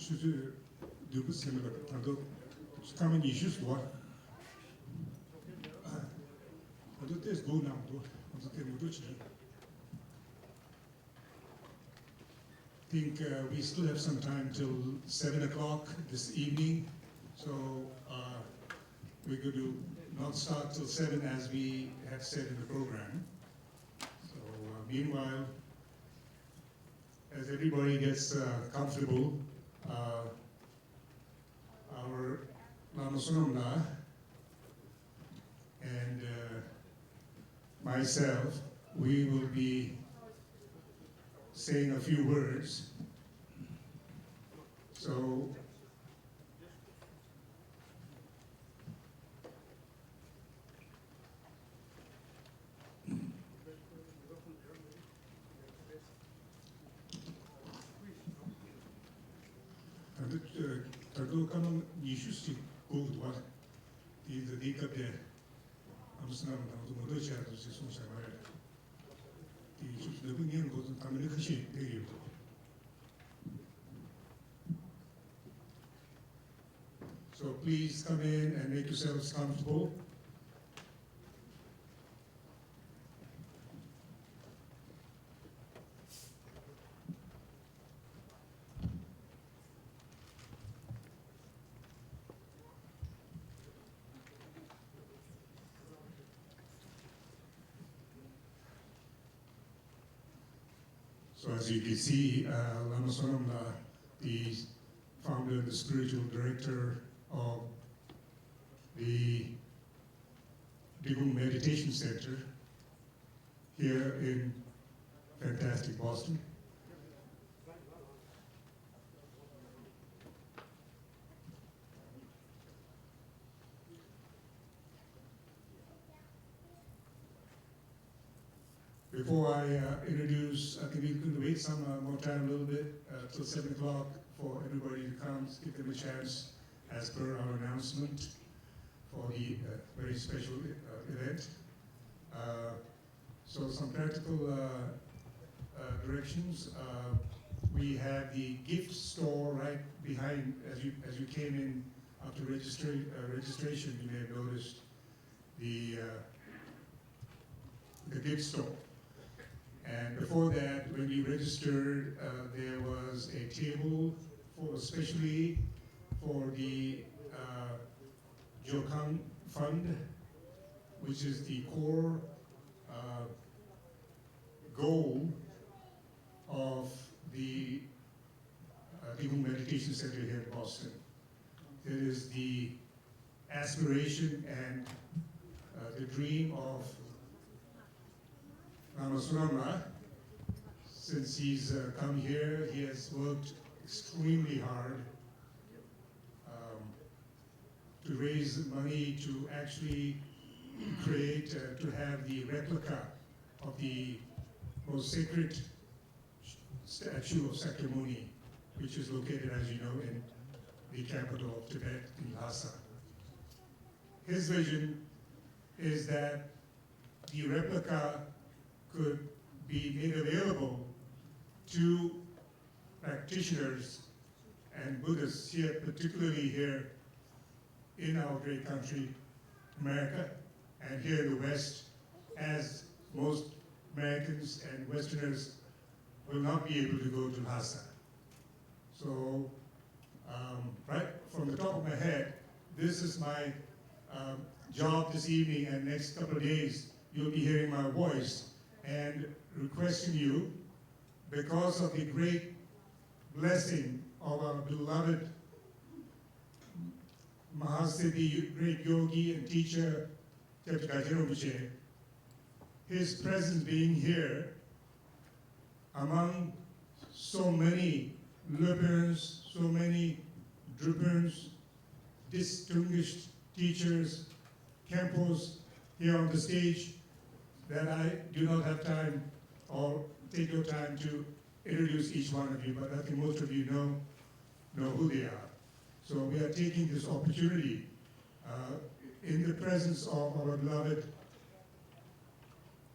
수주 누구 생각 나도 가면 issues what 나도 this go now do 나도 때 모두 지 think we still have some time till 7 o'clock this evening, so we're going to not start till 7 as we have said in the program. So meanwhile, as everybody gets comfortable, our Lama Sunamla and myself, we will be saying a few words. So Tadokaman Yishusi Gold what the Dika de Amsterdam, the Modocha, the Sisson Savara. The Union goes to Tamilishi, period. So please come in and make yourselves comfortable. So as you can see, Lama Sonamla, the founder and the spiritual director of the Drikung Meditation Center here in fantastic Boston. Before I introduce, I think we could wait some more time, a little bit, till 7 o'clock for everybody to come, give them a chance as per our announcement for the very special event. So some practical directions. We have the gift store right behind, as you came in after registration, you may have noticed the gift store. And before that, when we registered, there was a table especially for the Drikung Fund, which is the core goal of the Drikung Meditation Center here in Boston. It is the aspiration and the dream of Lama Sunamla. Since he's come here, he has worked extremely hard to raise money to actually create, to have the replica of the most sacred statue of Sakyamuni, which is located, as you know, in the capital of Tibet, in Lhasa. His vision is that the replica could be made available to practitioners and Buddhists here, particularly here in our great country, America, and here in the West, as most Americans and Westerners will not be able to go to Lhasa. So, right from the top of my head, this is my job this evening, and next couple of days, you'll be hearing my voice and requesting you, because of the great blessing of our beloved Mahasiddhi, great yogi and teacher, Rinpoche, his presence being here among so many Lurpens, so many Drupens, distinguished teachers, Kempos here on the stage, that I do not have time or take your time to introduce each one of you, but I think most of you know who they are. So we are taking this opportunity in the presence of our beloved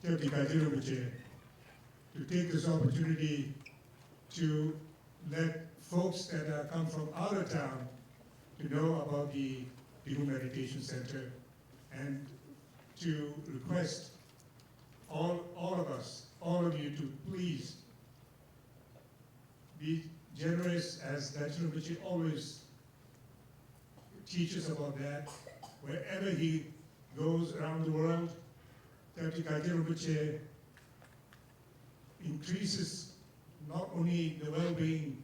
Rinpoche to take this opportunity to let folks that come from out of town to know about the Drikung Meditation Center and to request all of us, all of you to please be generous, as Dachino Rinpoche always teaches about that. Wherever he goes around the world, Dachino Rinpoche increases not only the well-being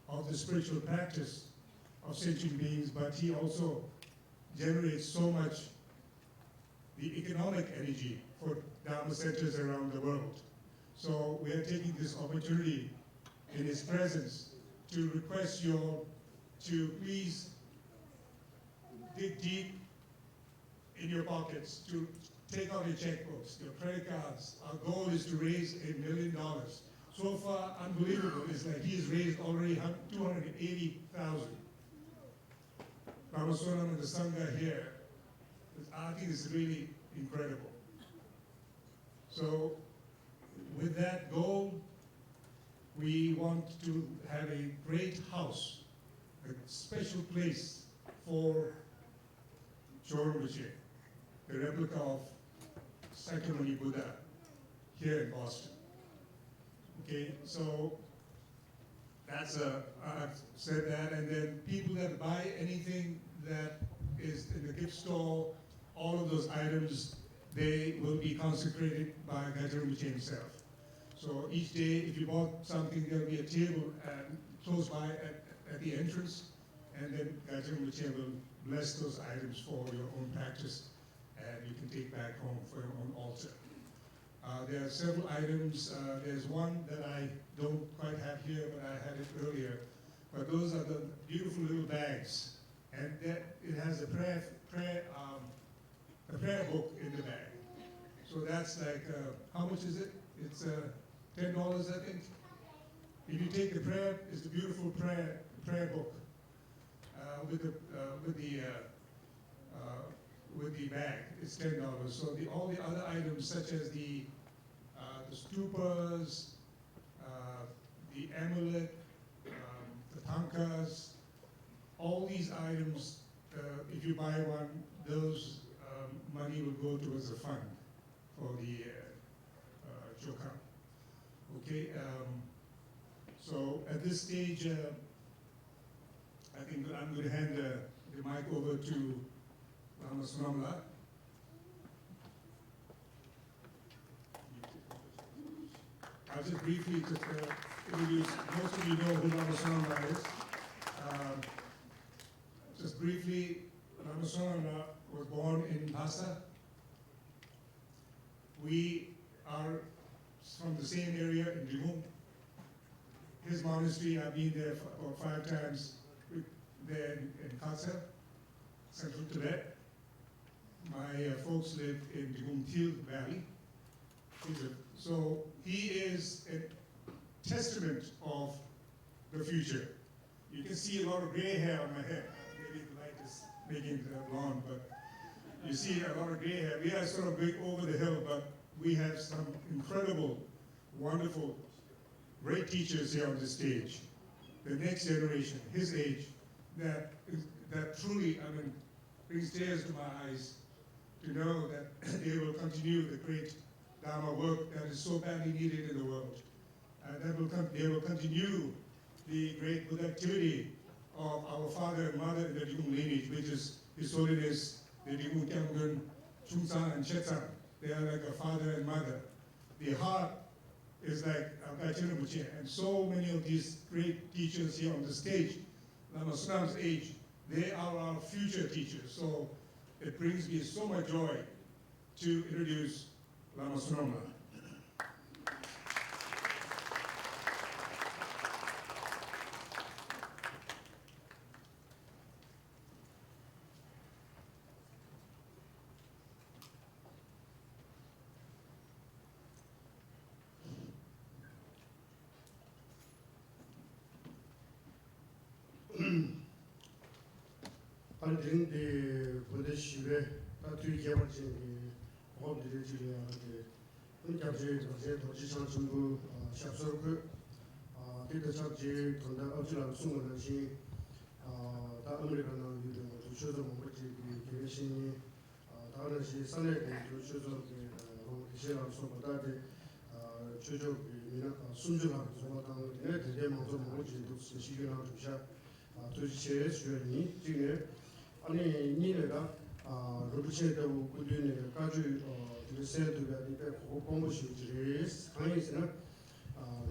of the spiritual practice of sentient beings, but he also generates so much the economic energy for Dharma centers around the world. So we are taking this opportunity in his presence to request you all to please dig deep in your pockets, to take out your checkbooks, your credit cards. Our goal is to raise $1 million. So far, unbelievable is that he's raised already 280,000. Ramaswamy and the Sangha here, I think it's really incredible. So with that goal, we want to have a great house, a special place for Choron Rinpoche, the replica of Sakyamuni Buddha here in Boston. Okay, so that's I've said that, and then people that buy anything that is in the gift store, all of those items, they will be consecrated by Gajah Rinpoche himself. So each day, if you bought something, there'll be a table close by at the entrance, and then Gajah Rinpoche will bless those items for your own practice, and you can take back home for your own altar. There are several items. There's one that I don't quite have here, but I had it earlier. But those are the beautiful little bags, and it has a prayer book in the bag. So that's like, how much is it? It's $10, I think. If you take the prayer, it's a beautiful prayer book with the bag. It's $10. So all the other items, such as the stupas, the amulet, the tankas, all these items, if you buy one, those money will go towards the fund for the Chokan. Okay, so at this stage, I think I'm going to hand the mic over to Lama Sonamla. I'll just briefly introduce, most of you know who Lama Sonamla is. Just briefly, Lama Sonamla was born in Lhasa. We are from the same area in Drikung. His monastery, I've been there for about 5 times, there in Khatsa, central Tibet. My folks live in Drikung Til Valley. So he is a testament of the future. You can see a lot of gray hair on my head. Maybe the light is making it blonde, but you see a lot of gray hair. We are sort of going over the hill, but we have some incredible, wonderful, great teachers here on the stage. The next generation, his age, that truly, brings tears to my eyes to know that they will continue the great Dharma work that is so badly needed in the world. They will continue the great Buddha activity of our father and mother in the Drikung lineage, which is His Holiness, the Drikung Kyamgun, Chungsan and Chetsan. They are like a father and mother. The heart is like Gajah Rinpoche, and so many of these great teachers here on the stage, Lama Sonam's age, they are our future teachers. So it brings me so much joy to introduce Lama Sonamla. Andrin Buddha Shiva, Tatu Yamanji, Home Division, the Unkabji, the Jishan Jumbu, Shapsurku, 데이터 착지 돈다 업주랑 숨은 것이 다 아메리카노 유령 주셔도 뭐지 계신이 다른 시 산에 주셔도 기시랑 소보다데 주적 미나 순주랑 소보다는 대대 먼저 뭐지 시기랑 주셔 도시에 수련이 지금 아니 니네가 로드체도 꾸준히 가지고 드레스에도가 이제 공부시들이 강의에서는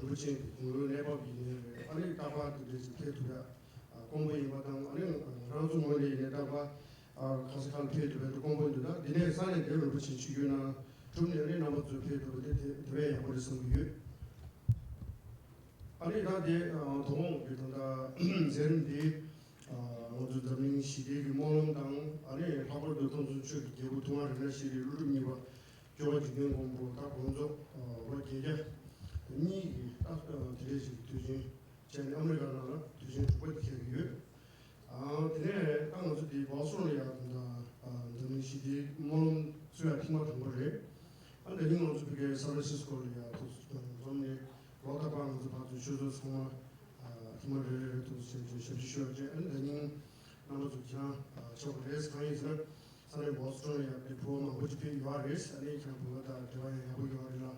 로드체 공부 내법이 아니 다바 드레스에도가 공부에 마당 아니 라우즈 모델에다가 가서 갈 때도 공부인데다 니네 산에 대로 로드체 주교나 좀 전에 남았을 때도 대회 버렸어 그 아니 다데 동홍 비던다 제른디 모두 더민 시대를 모는당 아니 과거도 돈순출 개고 동아리나 시리 루르미와 교과지는 공부 다 공조 이렇게 니 드레지 두지 제 아메리카노나 두지 두번째 기회 근데 딱 어제 보수로야 된다 더민 시대 모는 수야 팀마 정보를 근데 이건 어떻게 서비스콜이야 돈이 로다방에서 봐도 주도 성화 팀을 또 셔주셔야지 근데 나도 그냥 저거에서 강의에서 산에 보수로야 비포만 어떻게 요아레스 아니 그냥 보다 대화에 하고 요아리라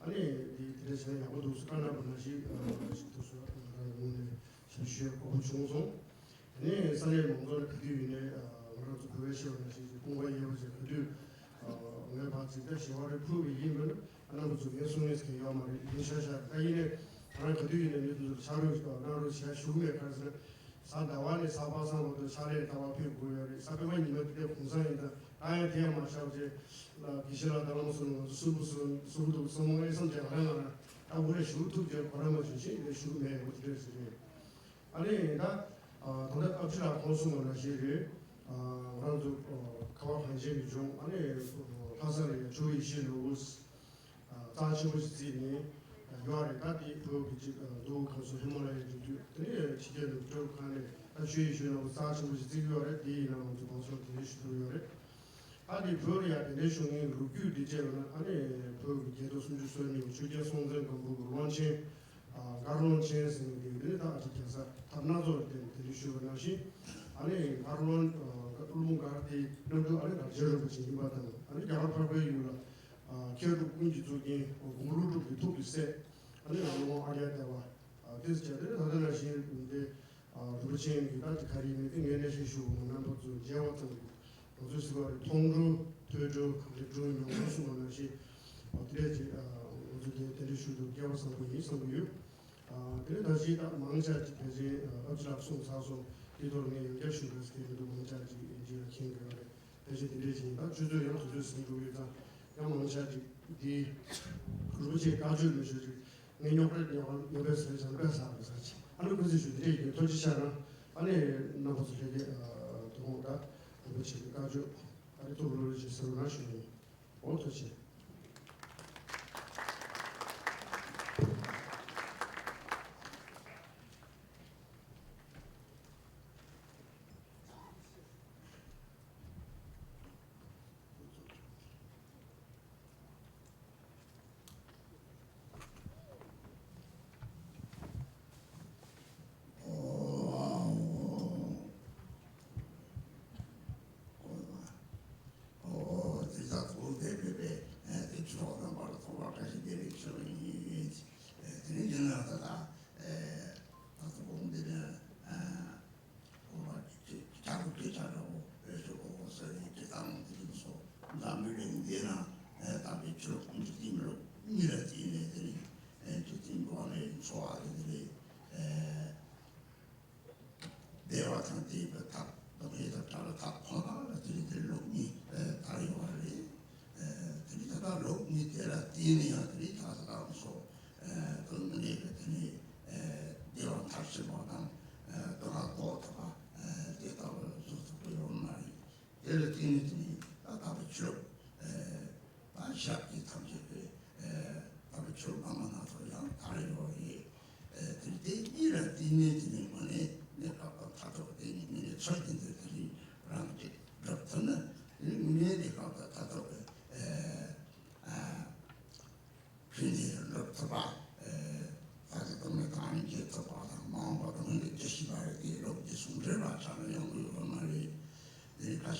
아니 이 드레스는 야고도 수간나 보나시 도서 오늘 셔주셔고 중송 아니 산에 뭔가 그 뒤에 뭐라도 그외시오는지 공부에 이어서 그 오늘 봤을 때 시월에 프로비 이면 하나도 좀 예수님께서 요마를 인샤샤 아이네 하나 그 뒤에 있는 자료가 나로 시아 슈메 가서 사다와네 사바상도 차례 다와 피고요 사배만 있는 때 공사이다 아예 대야 마셔제 기시라 다로스는 수부도 성공의 선택하는 다 우리 슈투게 걸어마 주시 슈메 어떻게 아니 나 돈에 앞치라 공수는 시를 그래도 가와 관심이 좀 아니 파산의 주의실로 자치부지니 요아리 다디 도 가서 해mol아야 주 근데 지게도 좀 간에 주의실로 자치부지요래 디나도 보서 디시도요래 아니 버리야 내중에 루규 디제는 아니 그 제도 순주선이 주제 송전 공부 원체 가론 체스는 다 지켜서 탐나도 디시도나시 아니 가론 울문가티 너도 아니 저를 붙인 이바다는 아니 가라파베이라 기어도 군지 쪽에 공루도 비토비세 아니 너무 아리아다와 디스제를 다들으시는데 루체인 기타트 가리는 eng에네시 슈문한도 제와도 도주스가 통루 되죠 그런 용수는 것이 어떻게 어떻게 데리슈도 개와서 보이 성유 그래 다시 망자지 되지 업장 송사소 이도는 연결시를 스케일도 망자지 이제 킹거를 다시 데리지가 주도 연구도 승부이다 양망자지 이 그루지 가지고 주지 내용을 요래서 잠깐서 사지 아니 그것이 주들이 도지잖아 아니 나부터 되게 동호다 그렇지 가지고 아니 또 그러지 서로 나시니 어떻게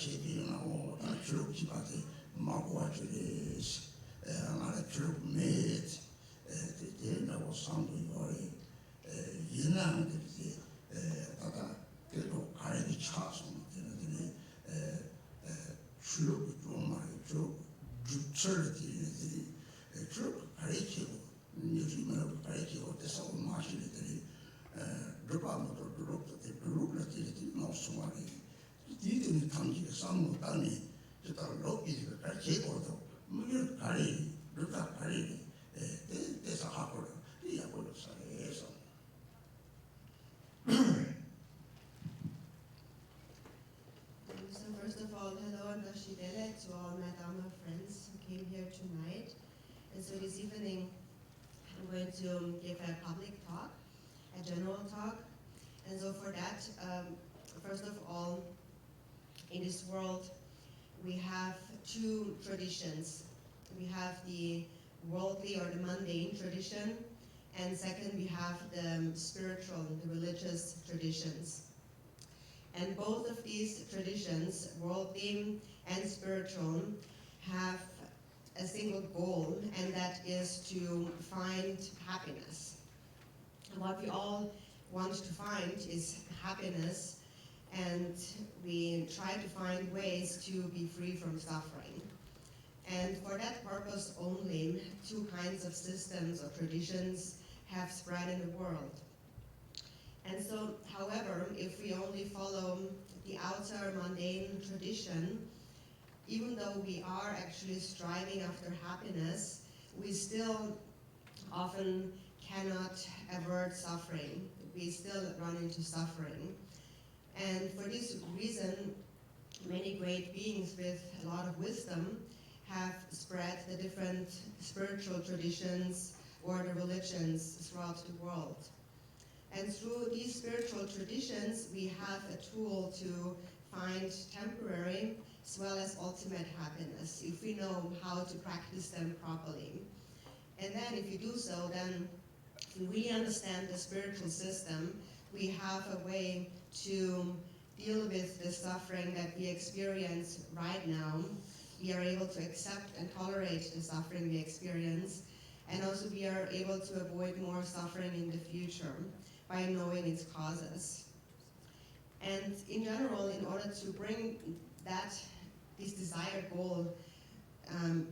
가시비나고 주로 집한테 마고아들이 나라 주로 매트 되나고 상도요리 이나들이 다다 그래도 가르치 차서 되는 주로 좀 말이죠. 주철들이 주로 가르치고 요즘은 가르치고 돼서 마시들이 드바모도 드롭들이 너무 많이 이들이 당기게 싸는 땅이 저다 로기가 가르치고도 무슨 가리 루다 가리 대사 하고 이야기를 사해서 So first of all, hello and Rashidele to all my Dharma friends who came here tonight. And so this evening, I'm going to give a public talk, a general talk. And so for that, first of all, in this world, we have two traditions. We have the worldly or the mundane tradition, and second, we have the spiritual, the religious traditions. And both of these traditions, worldly and spiritual, have a single goal, and that is to find happiness. And what we all want to find is happiness, and we try to find ways to be free from suffering. And for that purpose only, two kinds of systems or traditions have spread in the world. And so, however, if we only follow the outer mundane tradition, even though we are actually striving after happiness, we still often cannot avert suffering. We still run into suffering. And for this reason, many great beings with a lot of wisdom have spread the different spiritual traditions or the religions throughout the world. And through these spiritual traditions, we have a tool to find temporary as well as ultimate happiness, if we know how to practice them properly. And then if we do so, then if we really understand the spiritual system, we have a way to deal with the suffering that we experience right now. We are able to accept and tolerate the suffering we experience, and also we are able to avoid more suffering in the future by knowing its causes. And in general, in order to bring this desired goal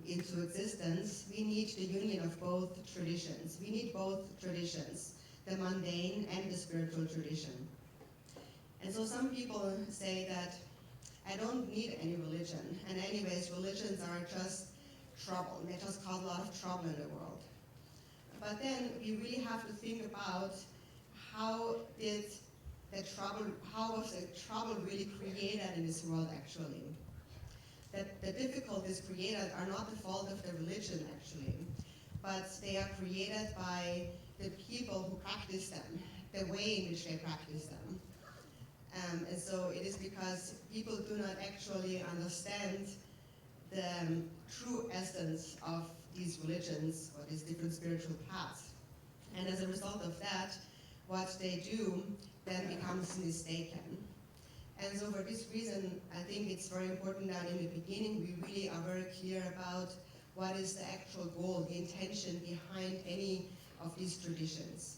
into existence, we need the union of both traditions. We need both traditions, the mundane and the spiritual tradition. And so some people say that I don't need any religion, and anyways, religions are just trouble. They just cause a lot of trouble in the world. But then we really have to think about how was the trouble really created in this world actually? That the difficulties created are not the fault of the religion actually, but they are created by the people who practice them, the way in which they practice them. And so it is because people do not actually understand the true essence of these religions or these different spiritual paths. And as a result of that, what they do then becomes mistaken. And so for this reason, I think it's very important that in the beginning we really are very clear about what is the actual goal, the intention behind any of these traditions.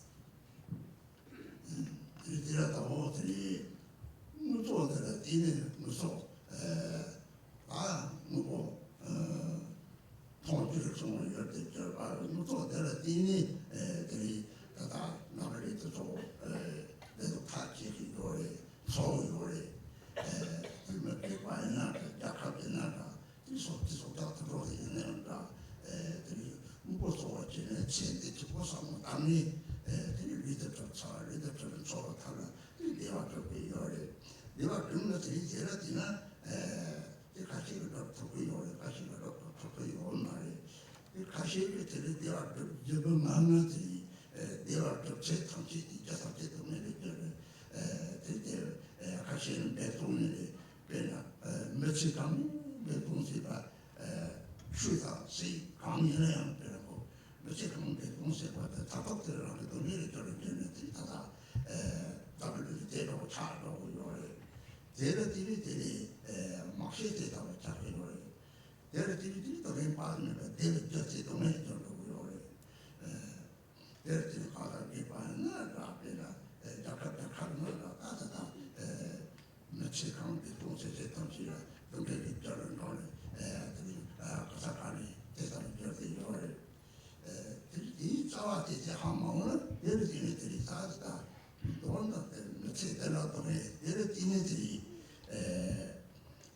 막시에 다고 자기로 데르티리 또 렘파는 데르 저지 동네 정도로 데르티리 가다게 바나 라베나 자카타 카르나 따다다 며칠 가운데 동세제 던지라 동대리 저런 거를 가사카니 대단히 저들이 이 자와티제 하마오는 데르티리들이 다다 돈도 며칠 되라더니 데르티리들이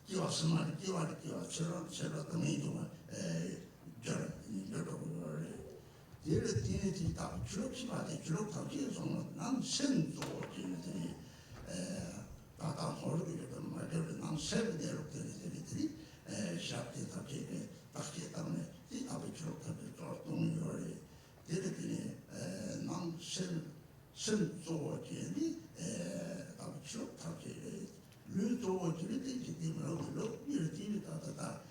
기와스만 기와처럼 동의도만 저런 얘를 뒤에 다 주력시바대 주력타지에서는 난 생도들이 다다 호르기를 말을 난 세대로 되들이 샤프다 제게 딱히 때문에 이 답이 주력타지 동의를 되들이 난 생도들이 답이 주력타지 류도들이 되게 뭐로 이렇게 다다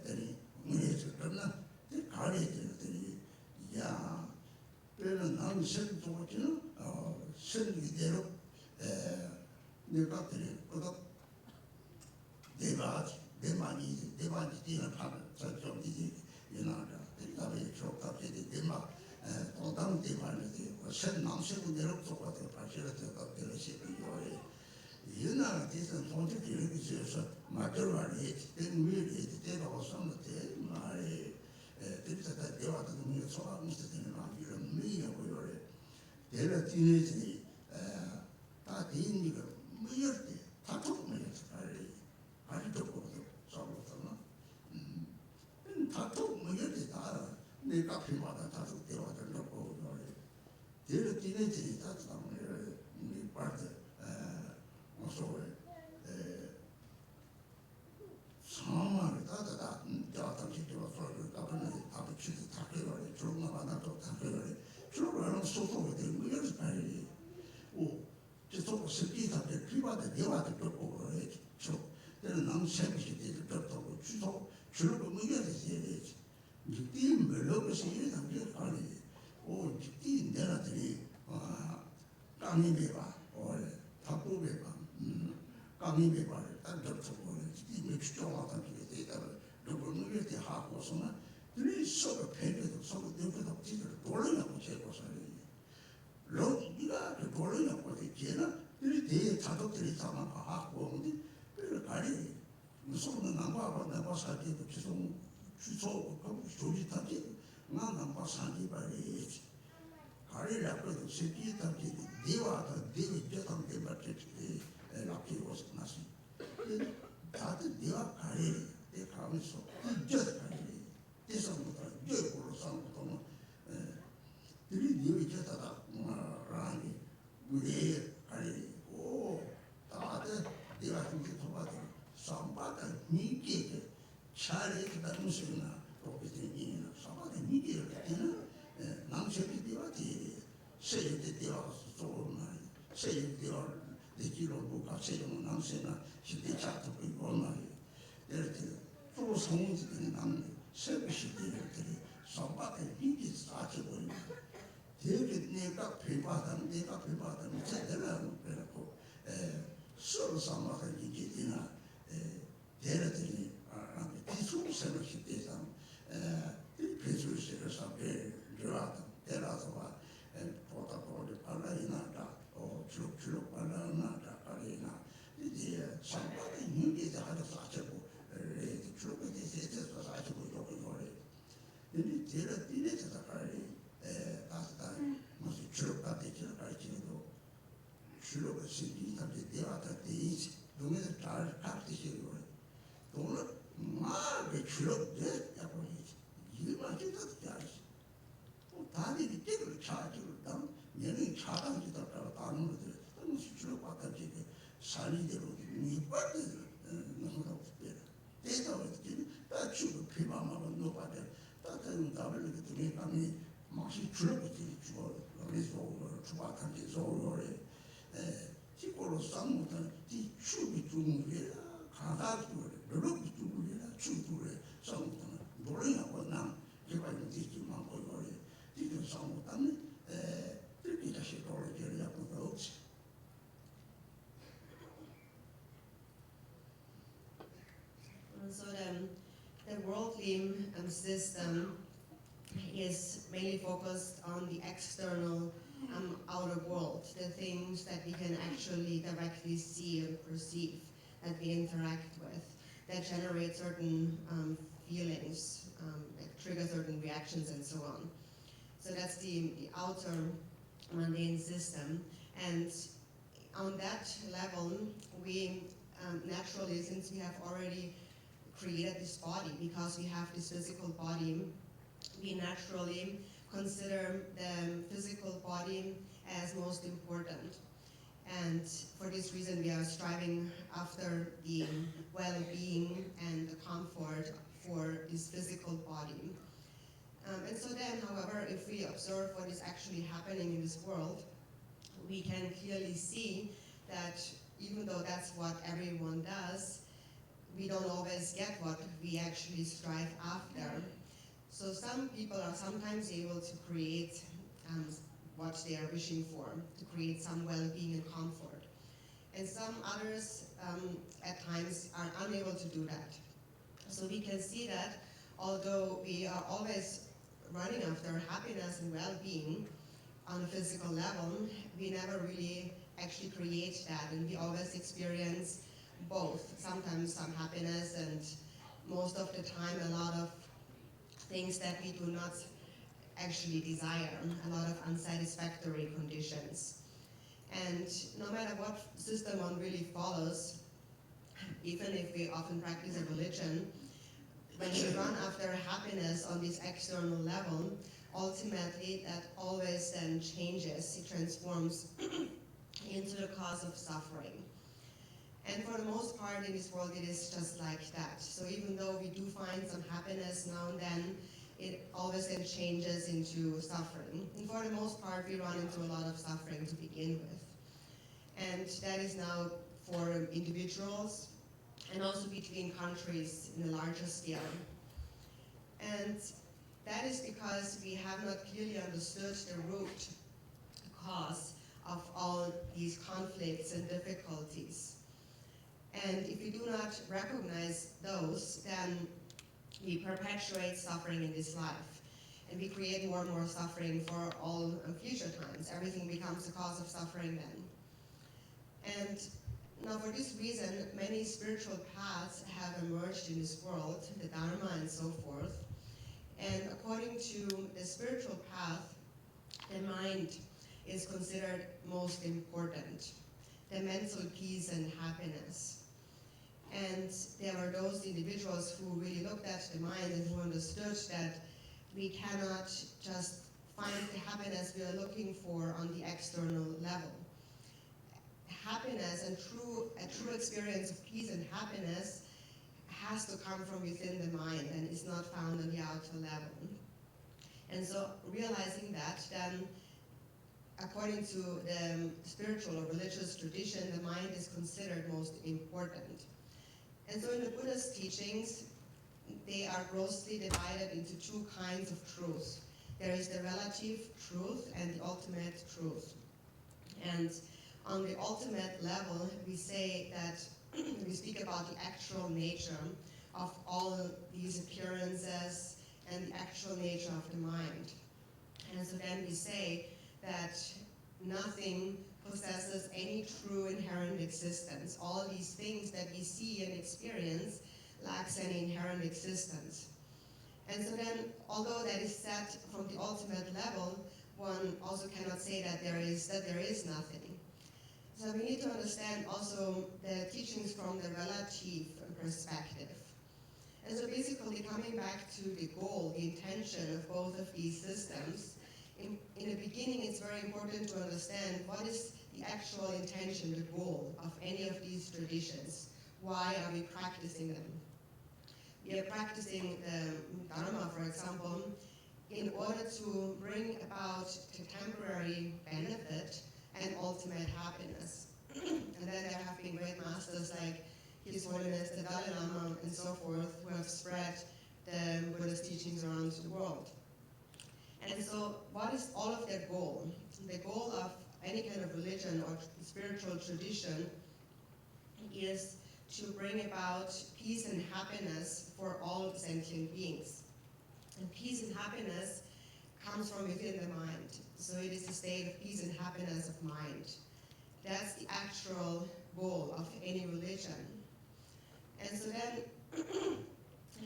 되니 뭐에서 그러나 가리들이 야, 그래는 나는 생도지는 생이대로 내가 드린 거다. 내만이 뛰는 파는 저쪽이 이나라. 내가 왜 저까지 내만 동당 대만이 되고 생남세고 내려서 가서 발시를 되다 되시고요. 이나라 대선 통제들이 여기서 마저와리 대위리 대라고 선는데 말이 들이다가 대화도 너무 소화 미스되는 이런 의미하고요. 내가 뒤에지 다 대인이가 뭐였대 다 조금이었어 빨리 조금도 싸우었잖아. 다 조금이었대 다 내 카페마다 다 대화를 넣고 내가 뒤에지 다 싸우는 이 parte 무서워 상황을 따다다 자당시 들어서 가보는 답을 주도 다케거리 조금만도 다케거리 조금은 소소하게 되는 거예요. 빨리 오 저도 스피드한테 피바데 대화도 듣고 그래 저 때는 난 생각이 되게 듣고 주소 주로 뭐가 되지 이게 뭐라고서 이런 게 아니 오 이게 내가들이 강의배 봐 답부배 봐 강의배 봐를 딱 듣고 이미 추정하던 게 되다를 누구는 이렇게 하고서는 들이 서로 배려도 서로 누구도 지들 돌려놓고 제고서는 네가 돌려놓고 되기에는 들이 대에 자독들이 다만 하고 근데 그걸 가리 무슨 남과하고 남과 사기도 주소 조지 타지 난 남과 사기 말이 가리라고 새끼 타지 네와도 네가 저당 대마치 라피고서 나시 다들 네가 가리 내 가면서 이제 가리 대상부터 이제로 상부터는 들이 네가 이제다가 라니 우리 가리 오 다들 네가 중에 도와줘 삼바다 니게 차례 다무스나 오피티니 삼바다 니게 되는 남색이 되어지 세대 되어서 좋은 세대 되어 내기로 누가 세우는 남세나 시대 차트 보고 말이 이렇게 또 성지들이 남 세계 시대들이 삼바다 니게 사주고 되게 내가 배받은 제대로 그래고 서로 삼바다 니게 되나 대라들이 비수세를 시대상 비수세에서 배려하다 대라서와 보다 보리 발라이나다 주룩주룩 발라이나다 가리나 이제 삼바다 니게 하다 사주고 주룩에 대해서 사주고 요거를 근데 대라들이 가리 다스다 무슨 주룩가 되지는 가르치도 주룩을 신기하게 대화다 되지 동에서 잘 가르치시고 돈을 막에 주룩돼 야고 이만 진짜도 잘했어 다리를 떼를 차지를 당 얘는 차단지다가 다는 것들 무슨 주룩 받다지 살이대로 이빨들 너무나 없대 대다 어떻게 다 주고 피마마가 놓아대 다른 답을 그때 감이 막시 주룩이 주고 그래서 주바탄지 소로래 지고로 쌍무탄 이 추비 중에 가다주를 노력이 중에 추두래 쌍무탄 노력하고 난 개발이 되지만 거기 지금 쌍무탄은 이렇게 다시 돌아오게 하고 없지. And so the worldly system is mainly focused on the external outer world, the things that we can actually directly see and perceive, that we interact with, that generate certain feelings, that trigger certain reactions and so on. So that's the outer mundane system. And on that level, we naturally, since we have already created this body, because we have this physical body, we naturally consider the physical body as most important. And for this reason, we are striving after the well-being and the comfort for this physical body. And so then, however, if we observe what is actually happening in this world, we can clearly see that even though that's what everyone does, we don't always get what we actually strive after. So some people are sometimes able to create what they are wishing for, to create some well-being and comfort. And some others at times are unable to do that. So we can see that although we are always running after happiness and well-being on a physical level, we never really actually create that, and we always experience both. Sometimes some happiness, and most of the time a lot of things that we do not actually desire, a lot of unsatisfactory conditions. And no matter what system one really follows, even if we often practice a religion, when we run after happiness on this external level, ultimately that always then changes, it transforms into the cause of suffering. And for the most part in this world, it is just like that. So even though we do find some happiness now and then, it always then changes into suffering. And for the most part, we run into a lot of suffering to begin with. And that is now for individuals and also between countries in a larger scale. And that is because we have not clearly understood the root cause of all these conflicts and difficulties. And if we do not recognize those, then we perpetuate suffering in this life. And we create more and more suffering for all future times. Everything becomes a cause of suffering then. And now for this reason, many spiritual paths have emerged in this world, the Dharma and so forth. And according to the spiritual path, the mind is considered most important, the mental peace and happiness. And there were those individuals who really looked at the mind and who understood that we cannot just find the happiness we are looking for on the external level. Happiness and a true experience of peace and happiness has to come from within the mind and is not found on the outer level. And so realizing that, then according to the spiritual or religious tradition, the mind is considered most important. And so in the Buddha's teachings, they are grossly divided into two kinds of truth. There is the relative truth and the ultimate truth. And on the ultimate level, we say that we speak about the actual nature of all these appearances and the actual nature of the mind. And so then we say that nothing possesses any true inherent existence. All these things that we see and experience lacks any inherent existence. And so then, although that is said from the ultimate level, one also cannot say that there is nothing. So we need to understand also the teachings from the relative perspective. And so basically coming back to the goal, the intention of both of these systems, in the beginning it's very important to understand what is the actual intention, the goal of any of these traditions. Why are we practicing them? We are practicing the Dharma, for example, in order to bring about the temporary benefit and ultimate happiness. And then there have been great masters like His Holiness the Dalai Lama and so forth who have spread the Buddhist teachings around the world. And so what is all of their goal? The goal of any kind of religion or spiritual tradition is to bring about peace and happiness for all sentient beings. And peace and happiness comes from within the mind. So it is a state of peace and happiness of mind. That's the actual goal of any religion. And so then,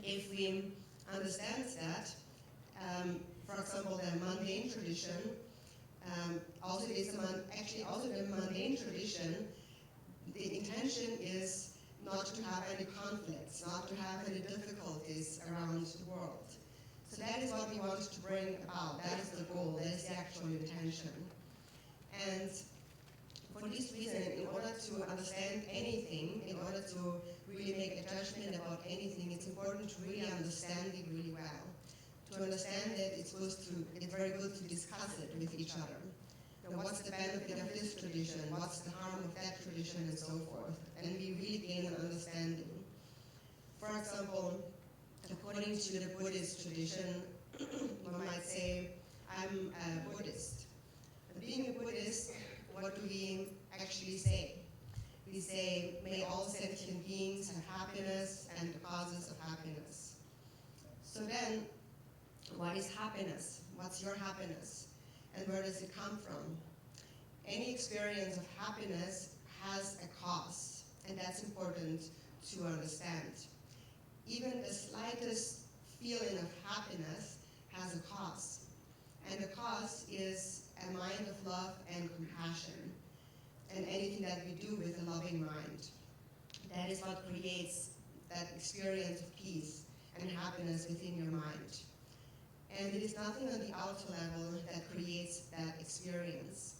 if we understand that, for example, the mundane tradition, also the mundane tradition, the intention is not to have any conflicts, not to have any difficulties around the world. So that is what we want to bring about. That is the goal. That is the actual intention. And for this reason, in order to understand anything, in order to really make a judgment about anything, it's important to really understand it really well. To understand it, it's very good to discuss it with each other. Now, what's the benefit of this tradition? What's the harm of that tradition, and so forth? And we really gain an understanding. For example, according to the Buddhist tradition, one might say, I'm a Buddhist. And being a Buddhist, what do we actually say? We say, may all sentient beings have happiness and the causes of happiness. So then, what is happiness? What's your happiness? And where does it come from? Any experience of happiness has a cause, and that's important to understand. Even the slightest feeling of happiness has a cause. And the cause is a mind of love and compassion, and anything that we do with a loving mind. That is what creates that experience of peace and happiness within your mind. And it is nothing on the outer level that creates that experience.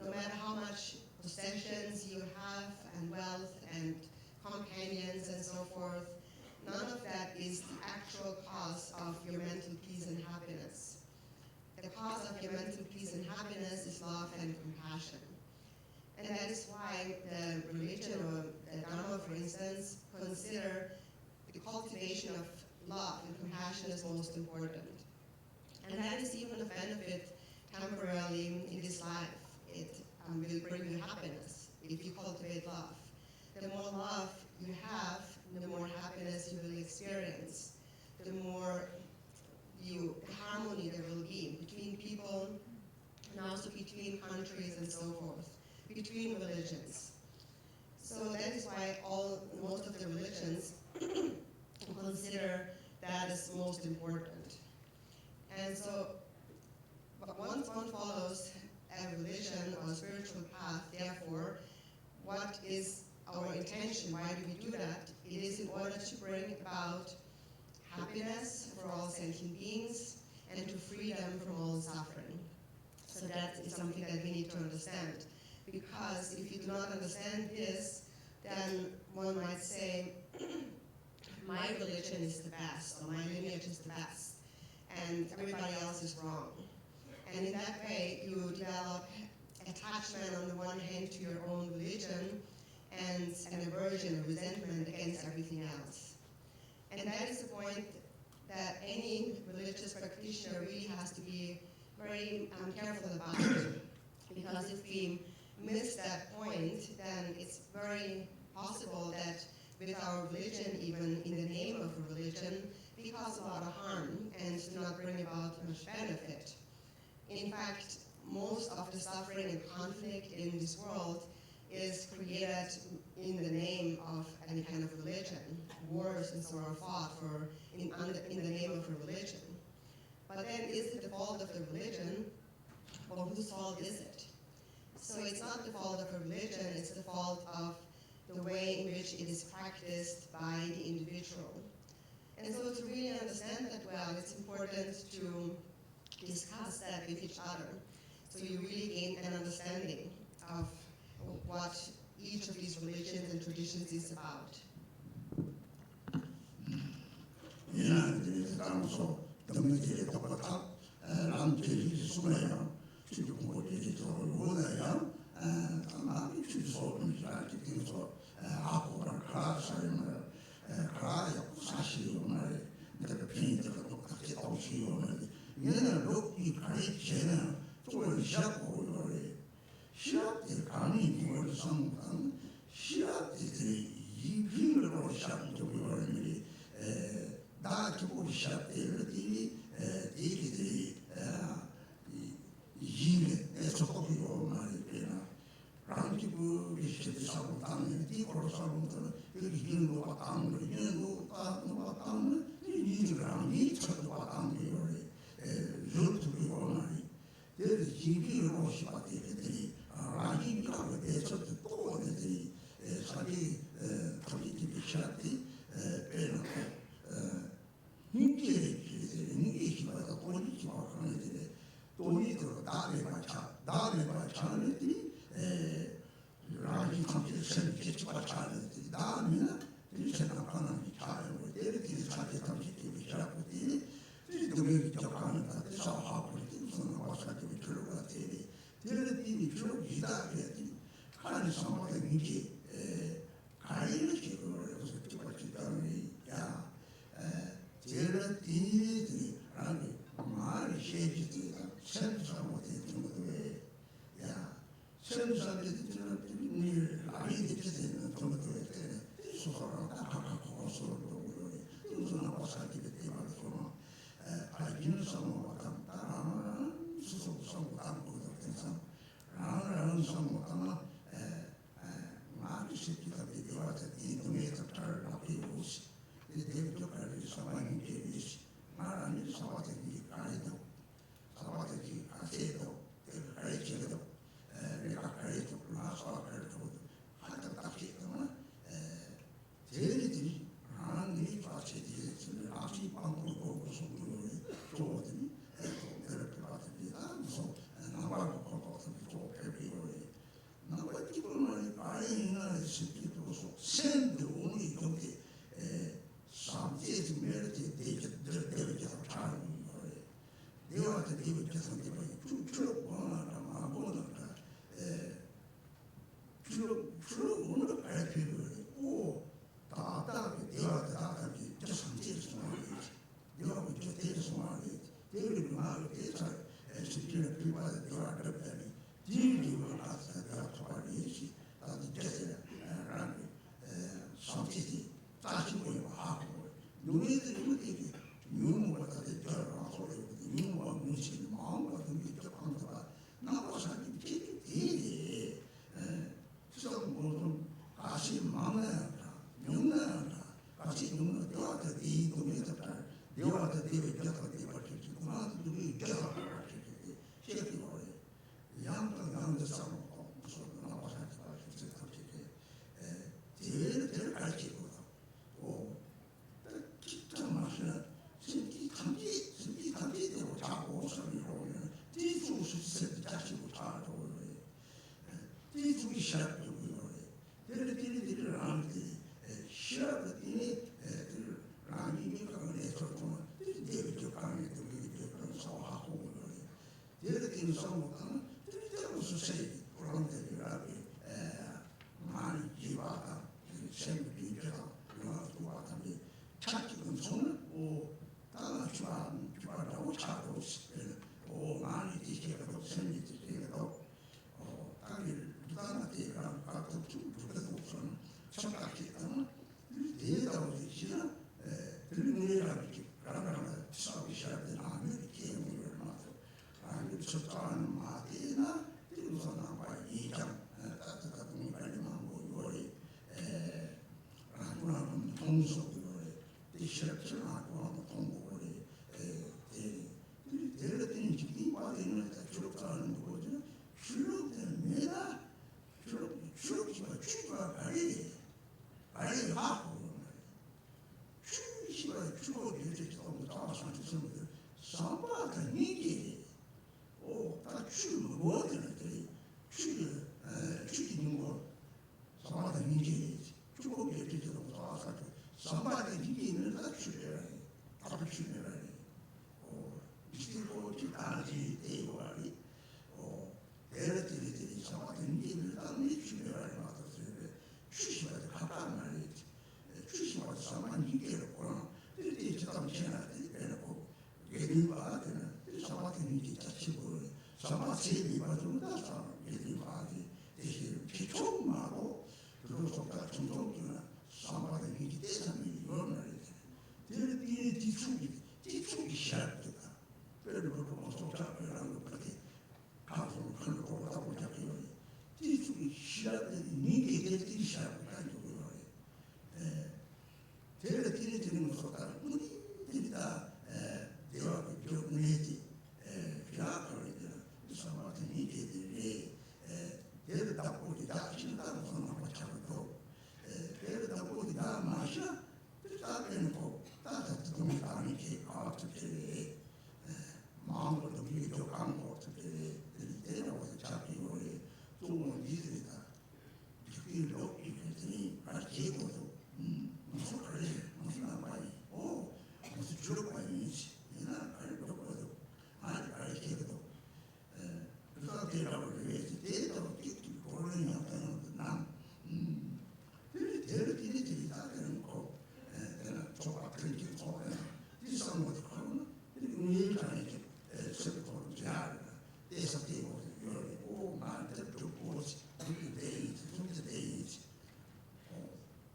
No matter how much possessions you have, and wealth, and companions, and so forth, none of that is the actual cause of your mental peace and happiness. The cause of your mental peace and happiness is love and compassion. And that is why the religion, or the Dharma, for instance, consider the cultivation of love and compassion as most important. And that is even a benefit temporarily in this life. It will bring you happiness if you cultivate love. The more love you have, the more happiness you will experience. The more harmony there will be between people, and also between countries and so forth, between religions. So that is why most of the religions consider that as most important. And so, but once one follows a religion or a spiritual path, therefore, what is our intention? Why do we do that? It is in order to bring about happiness for all sentient beings and to free them from all suffering. So that is something that we need to understand. Because if you do not understand this, then one might say, my religion is the best, or my lineage is the best, and everybody else is wrong. And in that way, you develop attachment on the one hand to your own religion, and an aversion, a resentment against everything else. And that is the point that any religious practitioner really has to be very careful about. Because if we miss that point, then it's very possible that with our religion, even in the name of a religion, we cause a lot of harm and do not bring about much benefit. In fact, most of the suffering and conflict in this world is created in the name of any kind of religion. Wars and so are fought in the name of a religion. But then is it the fault of the religion, or whose fault is it? So it's not the fault of a religion, it's the fault of the way in which it is practiced by the individual. And so to really understand that well, it's important to discuss that with each other. So you really gain an understanding of what each of these religions and traditions is about. 시합 때 감이 모르는 상관, 시합 때 이 시작되는 이들이 이게 에서코기로 말이야. 랑기부 비슷히 사고 당연히 뒤로 사고는 여기 이는 거 당을 이는 거 당을 이들랑 이 차도 당이요. 저도 말이. 그 지비로 시작되는 랑기가 대해서 또 어디 자기 거기 시작이 빼는 이게 기마다 돈이 기마하는데 돈이 들어 나를 잘하는데 라지 감지 생기 잘하는데 나는 이 생각하는 게 잘하고 이렇게 자기 감지 시작하고 이렇게 적하는 것 사하고 무슨 와사기 들어가 되니 이렇게 주로 기다려야지 하는 상황이 가이를 기록을 해서 찍었지 야 제일 뒤들이 아니 말이 세지들이 센서 못해 준 것도 왜야 센서들이 늘 아이들이 되는 정도 때 소설을 딱하고 소설도 무슨 와사기를 때문에 아이는 성을 왔다 수소 성을 담고 그래서 나는 성을 담아 말이 세지들이 되어서 이 동네에서 잘 나쁘고 대표적으로 사방이 계시 말하는 사바들이 가리도 사바들이 가세도 가리치도 내가 가리도 나서 가리도 하여튼 딱히 그러면 제일들이 하나님이 가세들이 아시 방법을 보고 소문을 좋거든요. 그렇게 받습니다. 무슨 나와고 거기서 또 배우고요. 나와 기본은 아이는 시키도 센도 우리 경기 samtidig med det 잘하는 거예요. 내가 되게 계산되고 주로 원하는 주로 오늘 발표를 오 다다게 내가 다다게 저 상태에서 말이지. 내가 먼저 대해서 말이지. 내가 말을 대해서 시키는 필요하다 내가 그랬더니 뒤를 나서 내가 도와주지. 나도 대해서 라는 상태지 따지고 하고 너희들이 이렇게 유머가 되더라 소리고 유머가 무슨 마음과 등기적한 거가 나고 사는 게 되게 수상 무슨 가시 망나라 명나라 가시 명나 되어도 이 동네에다 되어도 되게 되어도 되게 그만 누구 되어도 되게 시작이 거예요. 양도 싸고 무슨 나고 사는 거 제일 가르치고 상기되고 자고 소리로 뒤죽 수습 자시고 자고 뒤죽이 시작되고요. 들을 하는데 시작을 뒤에 라미가 그래서 좀 대비적 강의 등이 소하고 이렇게 소하고 들을 수습 그런 데라고 많이 지와다 생기죠. 그거 같은데 찾기는 손을 다른 주안하고 차도 많이 뒤지게도 생기지게도 땅을 누가한테 각각 주변에서 우선 생각했던 대다우지 지나 들리라고 가라가라 싸우기 시작된 아메리카 영웅을 맞고 아메리카 쳤다는 마디나 우선 나와 이장 따뜻한 공간이만 모이고리 라구나는 동서고리 시작하고 동고리 대략적인 지금 와서는 주력하는 거거든요. 주력되면 주력지가 빨리 하고 주가 이렇게 너무 다와서 쓰는 삼바가 이게 다 주는 뭐 되는데 주기는 거 삼바가 이게 주고 이렇게 너무 다와서 삼바가 이게는 다 주래요. 다 주래요. 이스티고 지다지 대고아리 대레들이 삼바는 이게는 다 주래요. 주시마다 가까운 말이지. 주시마다 삼바는 이게를 보나 이렇게 지금 지나지 빼놓고 예비가 되는 삼바는 이게 자치고 삼바 세비가 좀 나서 예비가지 대신 피초마로 그로서가 정통기나 삼바는 이게 대상이 이런 말이지. 대레들이 뒤축이 대를 들이지는 것보다 우리 들이다 대화 교문이지 비아가를 이상 같은 이들이 대를 닦고 다 신다고 생각하고 자고도 대를 닦고 다 마셔 다 빼놓고 다 듣는 다음에 어떻게 마음을 넘기고 감고 어떻게 대라고 잡히고 또 이들이다 이렇게 놓기 했더니 알게고도 무슨 그래 무슨 말이 무슨 주력관이지 이나 알고도 알게고도 그래서 대라고 그래야지 대라고 끼끼 고르는 형태는 남 대를 다 되는 거 내가 조각 그렇게 고르는 이상 못하고 그리고 일간이 서로 잘 대서 되고 오 말대로 듣고 그렇게 대이지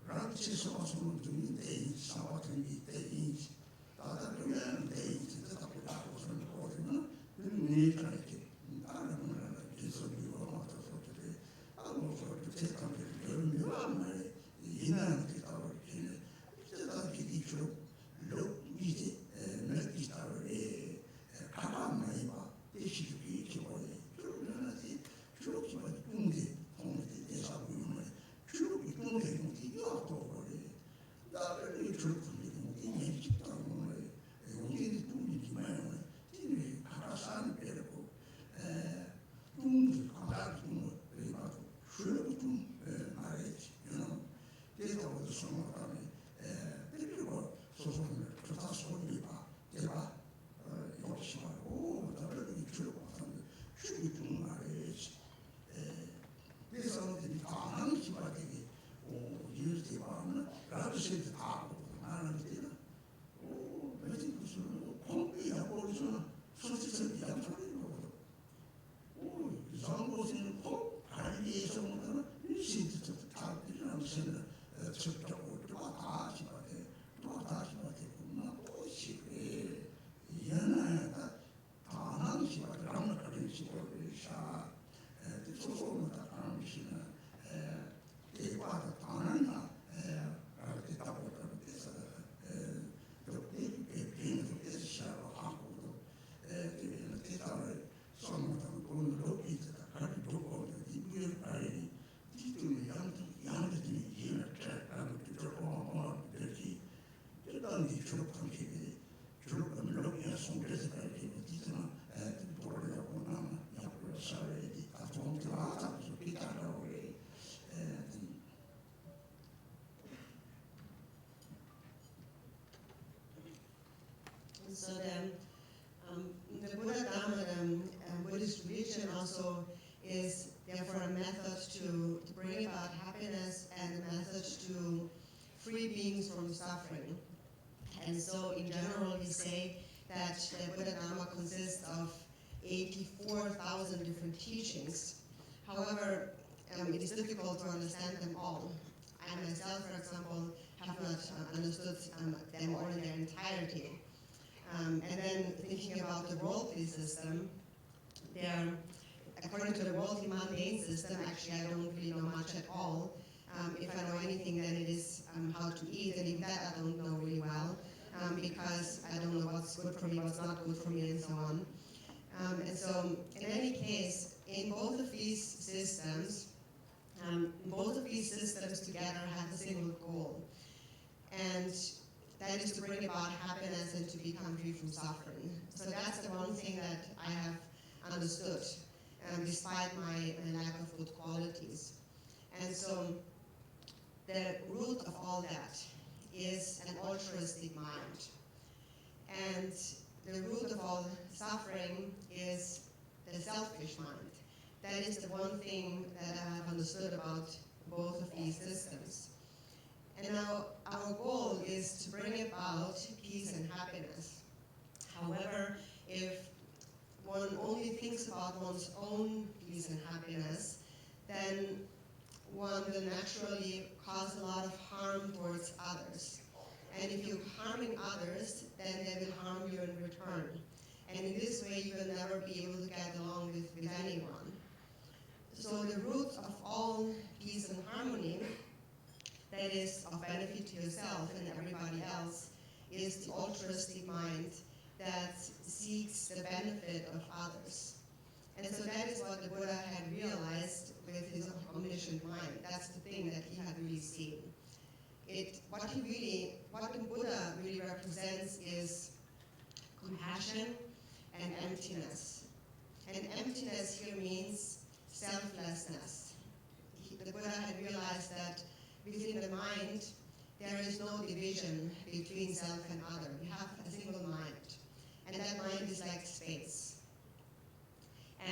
랑치 소소는 중인 대이지 사와ትን 대이지 다다 그러면 대이지 듣고 나고 서는 거거든요. 그리고 일간이 나는 계속 이거 맞아서 그래 아무 소리 대답을 열면 말에 이나는 대답을 이렇게 대답 기기로 이제 몇 기타를 가만히 봐 대시주기 기본에 그러면은 주로기만 군대 공대 대사부는 주로기 군대 이거 거래 나를 주로기 군대 얘기했다는 거래 우리 군이지만 이제 가라산 배고 군대 가다는 거 그래가지고 주로기 좀 말했지 대답을 성공하네 그리고 소송을 그렇다 소리 봐 대봐 욕심하고 나를 주려고 하는데 주기 좀 말해야지 그래서 강한 기발되게 이렇게 말하면 라드세트 다 하고 나는 때는 며칠 무슨 콩비야 버리잖아 소시설이 양소리는 거거든 이상한 곳에는 꼭 관리에서 못하는 일시부터 다 일어나는 새는 적적으로 다 심하대 다 심하대 그만 꽃이 그래 이해나야 다낭 심하대 랑나가는 식으로 샤 소소무다 가는 시는 대과도 다낭나 됐다고 그러는 데서 비행도 데서 시하고 하고도 대답을 써놓다는 돈을 높이 있다 가리 두고 이걸 알이 뒤쪽에 양들이 이해를 잘 하고 들어오고 이렇게 일단 이 졸업한 기회에 졸업한 loknya sungguh sekali di sana boleh aku nama yang berasal di kampung Selatan kita oleh So the Buddha Dharma, the Buddhist religion also is therefore a method to bring about happiness and a method to free beings from suffering. And so in general we say that the Buddha Dharma consists of 84,000 different teachings. However, it is difficult to understand them all. I myself, for example, have not understood them all in their entirety. And then thinking about the worldly system, according to the worldly mundane system, actually I don't really know much at all. If I know anything, then it is how to eat, and even that I don't know really well, because I don't know what's good for me, what's not good for me, and so on. And so, in any case, in both of these systems together have a single goal, and that is to bring about happiness and to become free from suffering. So that's the one thing that I have understood, despite my lack of good qualities. And so the root of all that is an altruistic mind. And the root of all suffering is the selfish mind. That is the one thing that I have understood about both of these systems. And now our goal is to bring about peace and happiness. However, if one only thinks about one's own peace and happiness, then one will naturally cause a lot of harm towards others. And if you're harming others, then they will harm you in return. And in this way, you will never be able to get along with anyone. So the root of all peace and harmony, that is of benefit to yourself and everybody else is the altruistic mind that seeks the benefit of others. And so that is what the Buddha had realized with his omniscient mind. That's the thing that he had really seen. What the Buddha really represents is compassion and emptiness. And emptiness here means selflessness. The Buddha had realized that within the mind, there is no division between self and other. You have a single mind. And that mind is like space.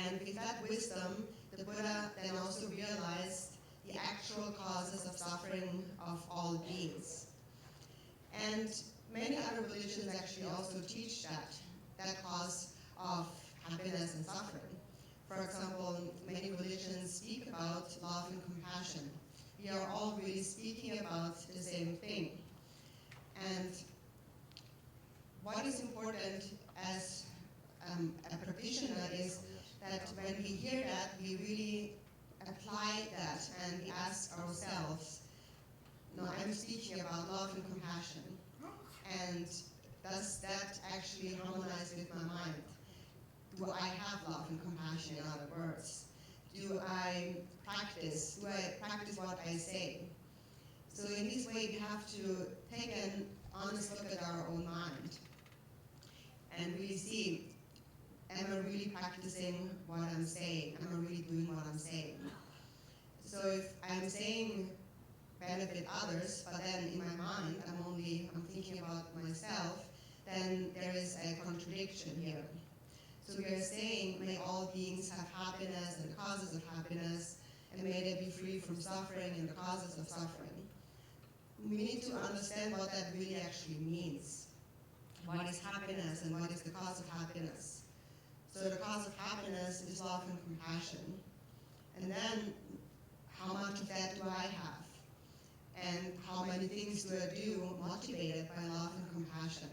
And with that wisdom, the Buddha then also realized the actual causes of suffering of all beings. And many other religions actually also teach that cause of happiness and suffering. For example, many religions speak about love and compassion. We are all really speaking about the same thing. And what is important as a practitioner is that when we hear that, we really apply that and we ask ourselves, no, I'm speaking about love and compassion. And does that actually harmonize with my mind? Do I have love and compassion, in other words? Do I practice what I say? So in this way, we have to take an honest look at our own mind and really see, am I really practicing what I'm saying? Am I really doing what I'm saying? So if I'm saying benefit others, but then in my mind I'm thinking about myself, then there is a contradiction here. So we are saying, may all beings have happiness and the causes of happiness, and may they be free from suffering and the causes of suffering. We need to understand what that really actually means. What is happiness and what is the cause of happiness? So the cause of happiness is love and compassion. And then, how much of that do I have? And how many things do I do motivated by love and compassion?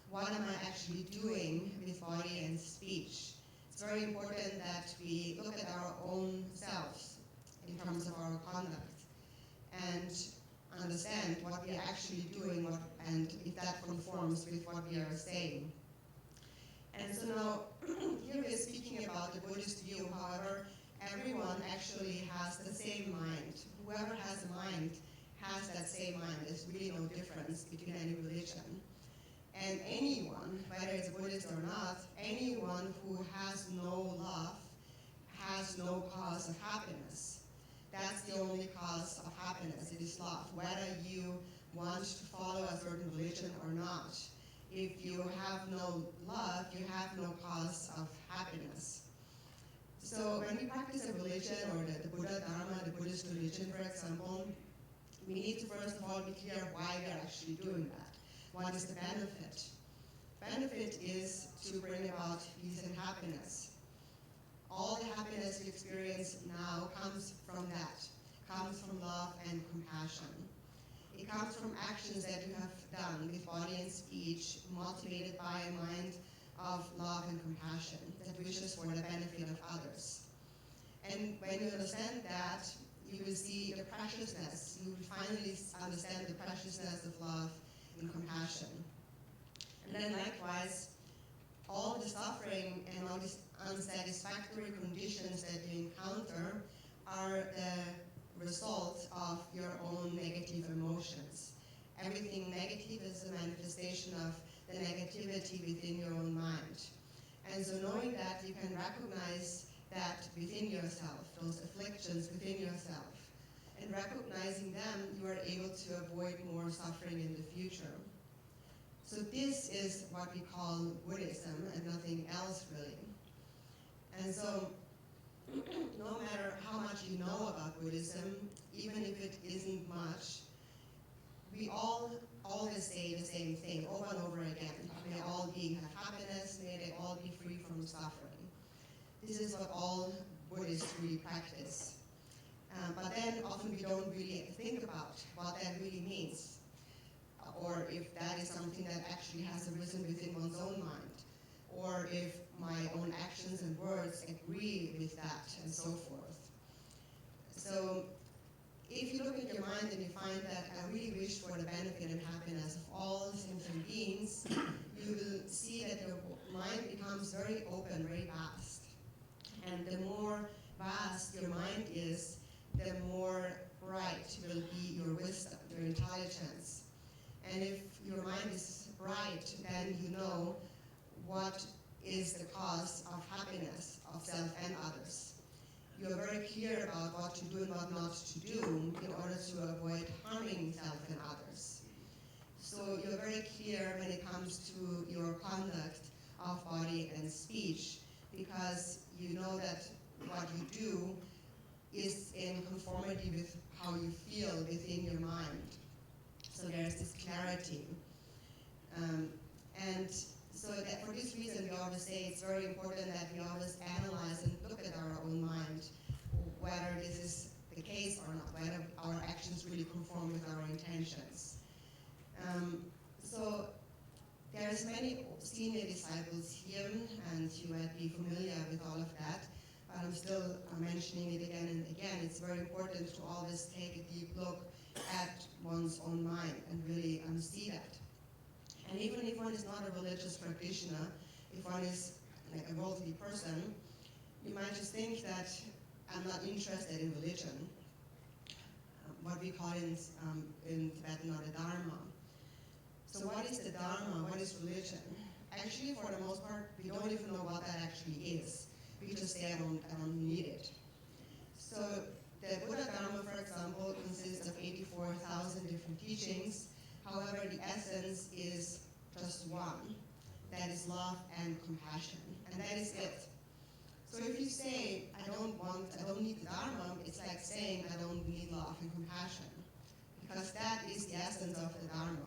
What am I actually doing with body and speech? It's very important that we look at our own selves in terms of our conduct and understand what we are actually doing and if that conforms with what we are saying. And so now, here we are speaking about the Buddhist view. However, everyone actually has the same mind. Whoever has a mind has that same mind. There's really no difference between any religion. And anyone, whether it's Buddhist or not, anyone who has no love has no cause of happiness. That's the only cause of happiness. It is love, whether you want to follow a certain religion or not. If you have no love, you have no cause of happiness. So when we practice a religion, or the Buddha Dharma, the Buddhist religion, for example, we need to first of all be clear why we are actually doing that. What is the benefit? Benefit is to bring about peace and happiness. All the happiness we experience now comes from that, comes from love and compassion. It comes from actions that you have done with body and speech, motivated by a mind of love and compassion that wishes for the benefit of others. And when you understand that, you will see the preciousness. You will finally understand the preciousness of love and compassion. And then likewise, all the suffering and all these unsatisfactory conditions that you encounter are the result of your own negative emotions. Everything negative is a manifestation of the negativity within your own mind. And so knowing that, you can recognize that within yourself, those afflictions within yourself. And recognizing them, you are able to avoid more suffering in the future. So this is what we call Buddhism and nothing else really. And so no matter how much you know about Buddhism, even if it isn't much, we all always say the same thing over and over again. May all beings have happiness, may they all be free from suffering. This is what all Buddhists really practice. But then often we don't really think about what that really means, or if that is something that actually has arisen within one's own mind, or if my own actions and words agree with that, and so forth. So if you look at your mind and you find that I really wish for the benefit and happiness of all sentient beings, you will see that your mind becomes very open, very vast. And the more vast your mind is, the more bright will be your wisdom, your intelligence. And if your mind is bright, then you know what is the cause of happiness of self and others. You are very clear about what to do and what not to do in order to avoid harming self and others. So you're very clear when it comes to your conduct of body and speech, because you know that what you do is in conformity with how you feel within your mind. So there's this clarity. And so that for this reason, we always say it's very important that we always analyze and look at our own mind, whether this is the case or not, whether our actions really conform with our intentions. So there's many senior disciples here, and you might be familiar with all of that, but I'm still mentioning it again and again. It's very important to always take a deep look at one's own mind and really see that. And even if one is not a religious practitioner, if one is like a worldly person, you might just think that I'm not interested in religion, what we call in Tibetan the Dharma. So what is the Dharma? What is religion? Actually, for the most part, we don't even know what that actually is. We just say I don't need it. So the Buddha Dharma, for example, consists of 84,000 different teachings. However, the essence is just one. That is love and compassion. And that is it. So if you say, I don't need the Dharma, it's like saying I don't need love and compassion. Because that is the essence of the Dharma.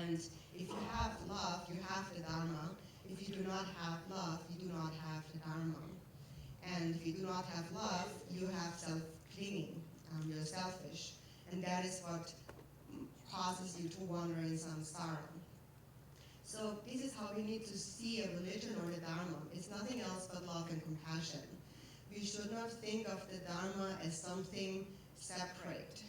And if you have love, you have the Dharma. If you do not have love, you do not have the Dharma. And if you do not have love, you have self-clinging. You're selfish. And that is what causes you to wander in samsara. So this is how we need to see a religion or the Dharma. It's nothing else but love and compassion. We should not think of the Dharma as something separate,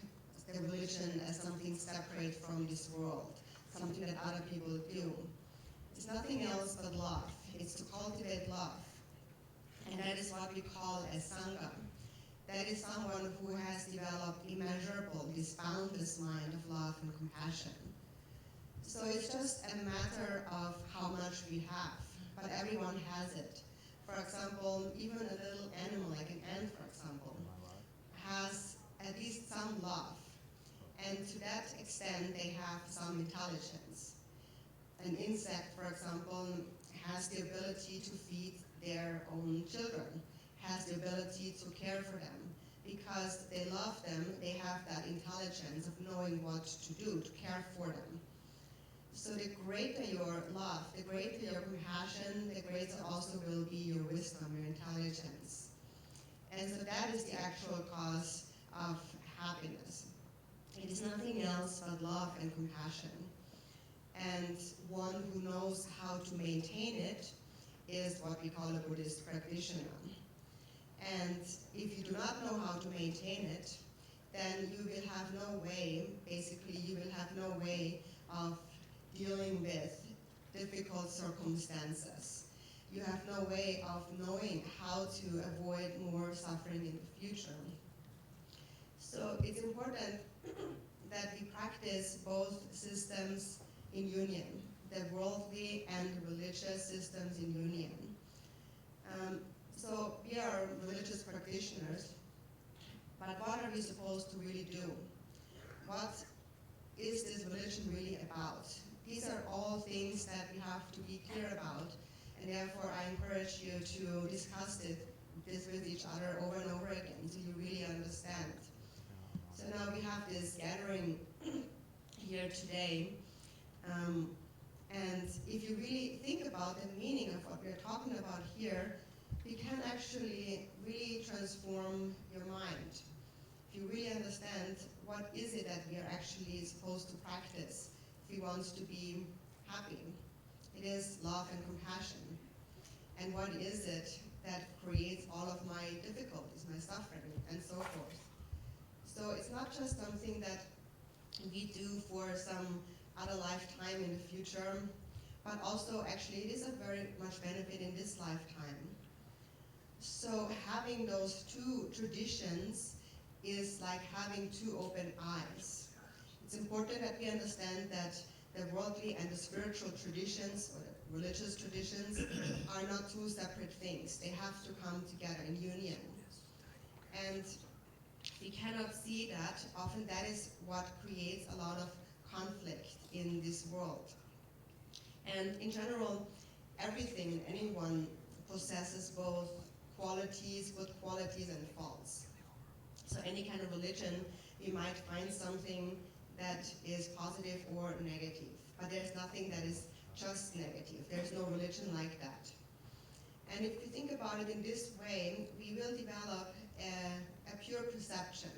the religion as something separate from this world, something that other people do. It's nothing else but love. It's to cultivate love. And that is what we call a Sangha. That is someone who has developed immeasurable, this boundless mind of love and compassion. So it's just a matter of how much we have, but everyone has it. For example, even a little animal, like an ant, for example, has at least some love. And to that extent, they have some intelligence. An insect, for example, has the ability to feed their own children, has the ability to care for them. Because they love them, they have that intelligence of knowing what to do, to care for them. So the greater your love, the greater your compassion, the greater also will be your wisdom, your intelligence. And so that is the actual cause of happiness. It is nothing else but love and compassion. And one who knows how to maintain it is what we call a Buddhist practitioner. And if you do not know how to maintain it, then you will have no way, basically you will have no way of dealing with difficult circumstances. You have no way of knowing how to avoid more suffering in the future. So it's important that we practice both systems in union, the worldly and religious systems in union. So we are religious practitioners, but what are we supposed to really do? What is this religion really about? These are all things that we have to be clear about, and therefore I encourage you to discuss this with each other over and over again so you really understand. So now we have this gathering here today, and if you really think about the meaning of what we're talking about here, you can actually really transform your mind. If you really understand what is it that we are actually supposed to practice if we want to be happy. It is love and compassion. And what is it that creates all of my difficulties, my suffering, and so forth. So it's not just something that we do for some other lifetime in the future, but also actually it is a very much benefit in this lifetime. So having those two traditions is like having two open eyes. It's important that we understand that the worldly and the spiritual traditions, or the religious traditions, are not two separate things. They have to come together in union. And we cannot see that. Often that is what creates a lot of conflict in this world. And in general, everything, anyone possesses both qualities, good qualities and faults. So any kind of religion, you might find something that is positive or negative. But there's nothing that is just negative. There's no religion like that. And if you think about it in this way, we will develop a pure perception,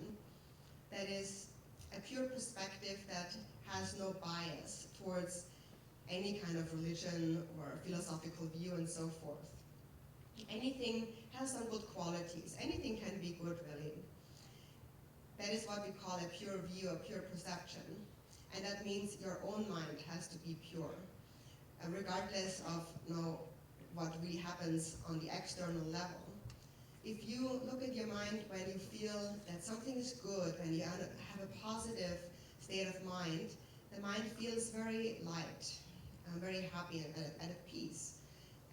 that is a pure perspective that has no bias towards any kind of religion or philosophical view and so forth. Anything has some good qualities. Anything can be good, really. That is what we call a pure view, a pure perception. And that means your own mind has to be pure, regardless of what really happens on the external level. If you look at your mind when you feel that something is good, when you have a positive state of mind, the mind feels very light, very happy and at peace.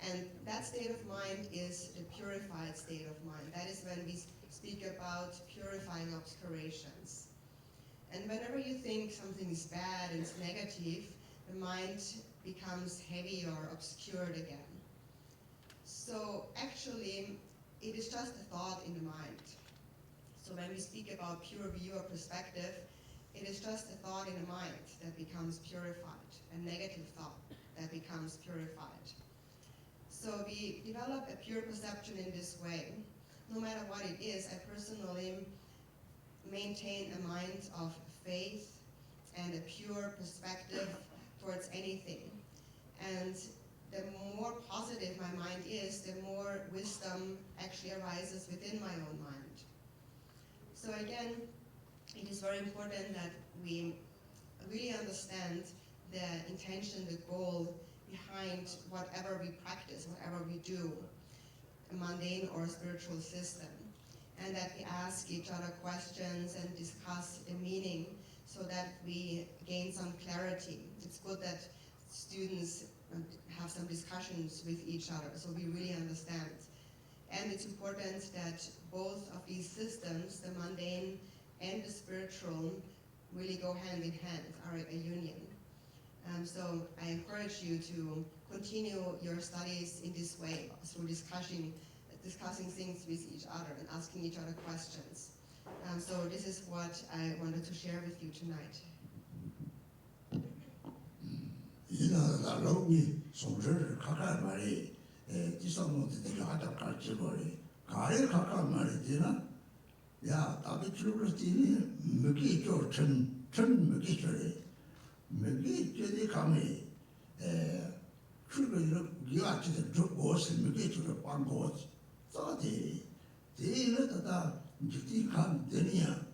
And that state of mind is the purified state of mind. That is when we speak about purifying obscurations. And whenever you think something is bad and it's negative, the mind becomes heavy or obscured again. So actually, it is just a thought in the mind. So when we speak about pure view or perspective, it is just a thought in the mind that becomes purified, a negative thought that becomes purified. So we develop a pure perception in this way. No matter what it is, I personally maintain a mind of faith and a pure perspective towards anything. And the more positive my mind is, the more wisdom actually arises within my own mind. So again, it is very important that we really understand the intention, the goal behind whatever we practice, whatever we do, a mundane or spiritual system, and that we ask each other questions and discuss the meaning so that we gain some clarity. It's good that students have some discussions with each other so we really understand. And it's important that both of these systems, the mundane and the spiritual, really go hand in hand, are a union. So I encourage you to continue your studies in this way, through discussing things with each other and asking each other questions. So this is what I wanted to share with you tonight. 이나 로미 송절 가까 말이 지성모들이 하다 갈지거리 가에 가까 말이지나 야 답이 줄을지니 먹이 좀 먹이 줄이 먹이 줄이 감이 출근을 기와치들 저 무엇을 먹이 줄을 빵고 써지 대일에다가 이제 감 되냐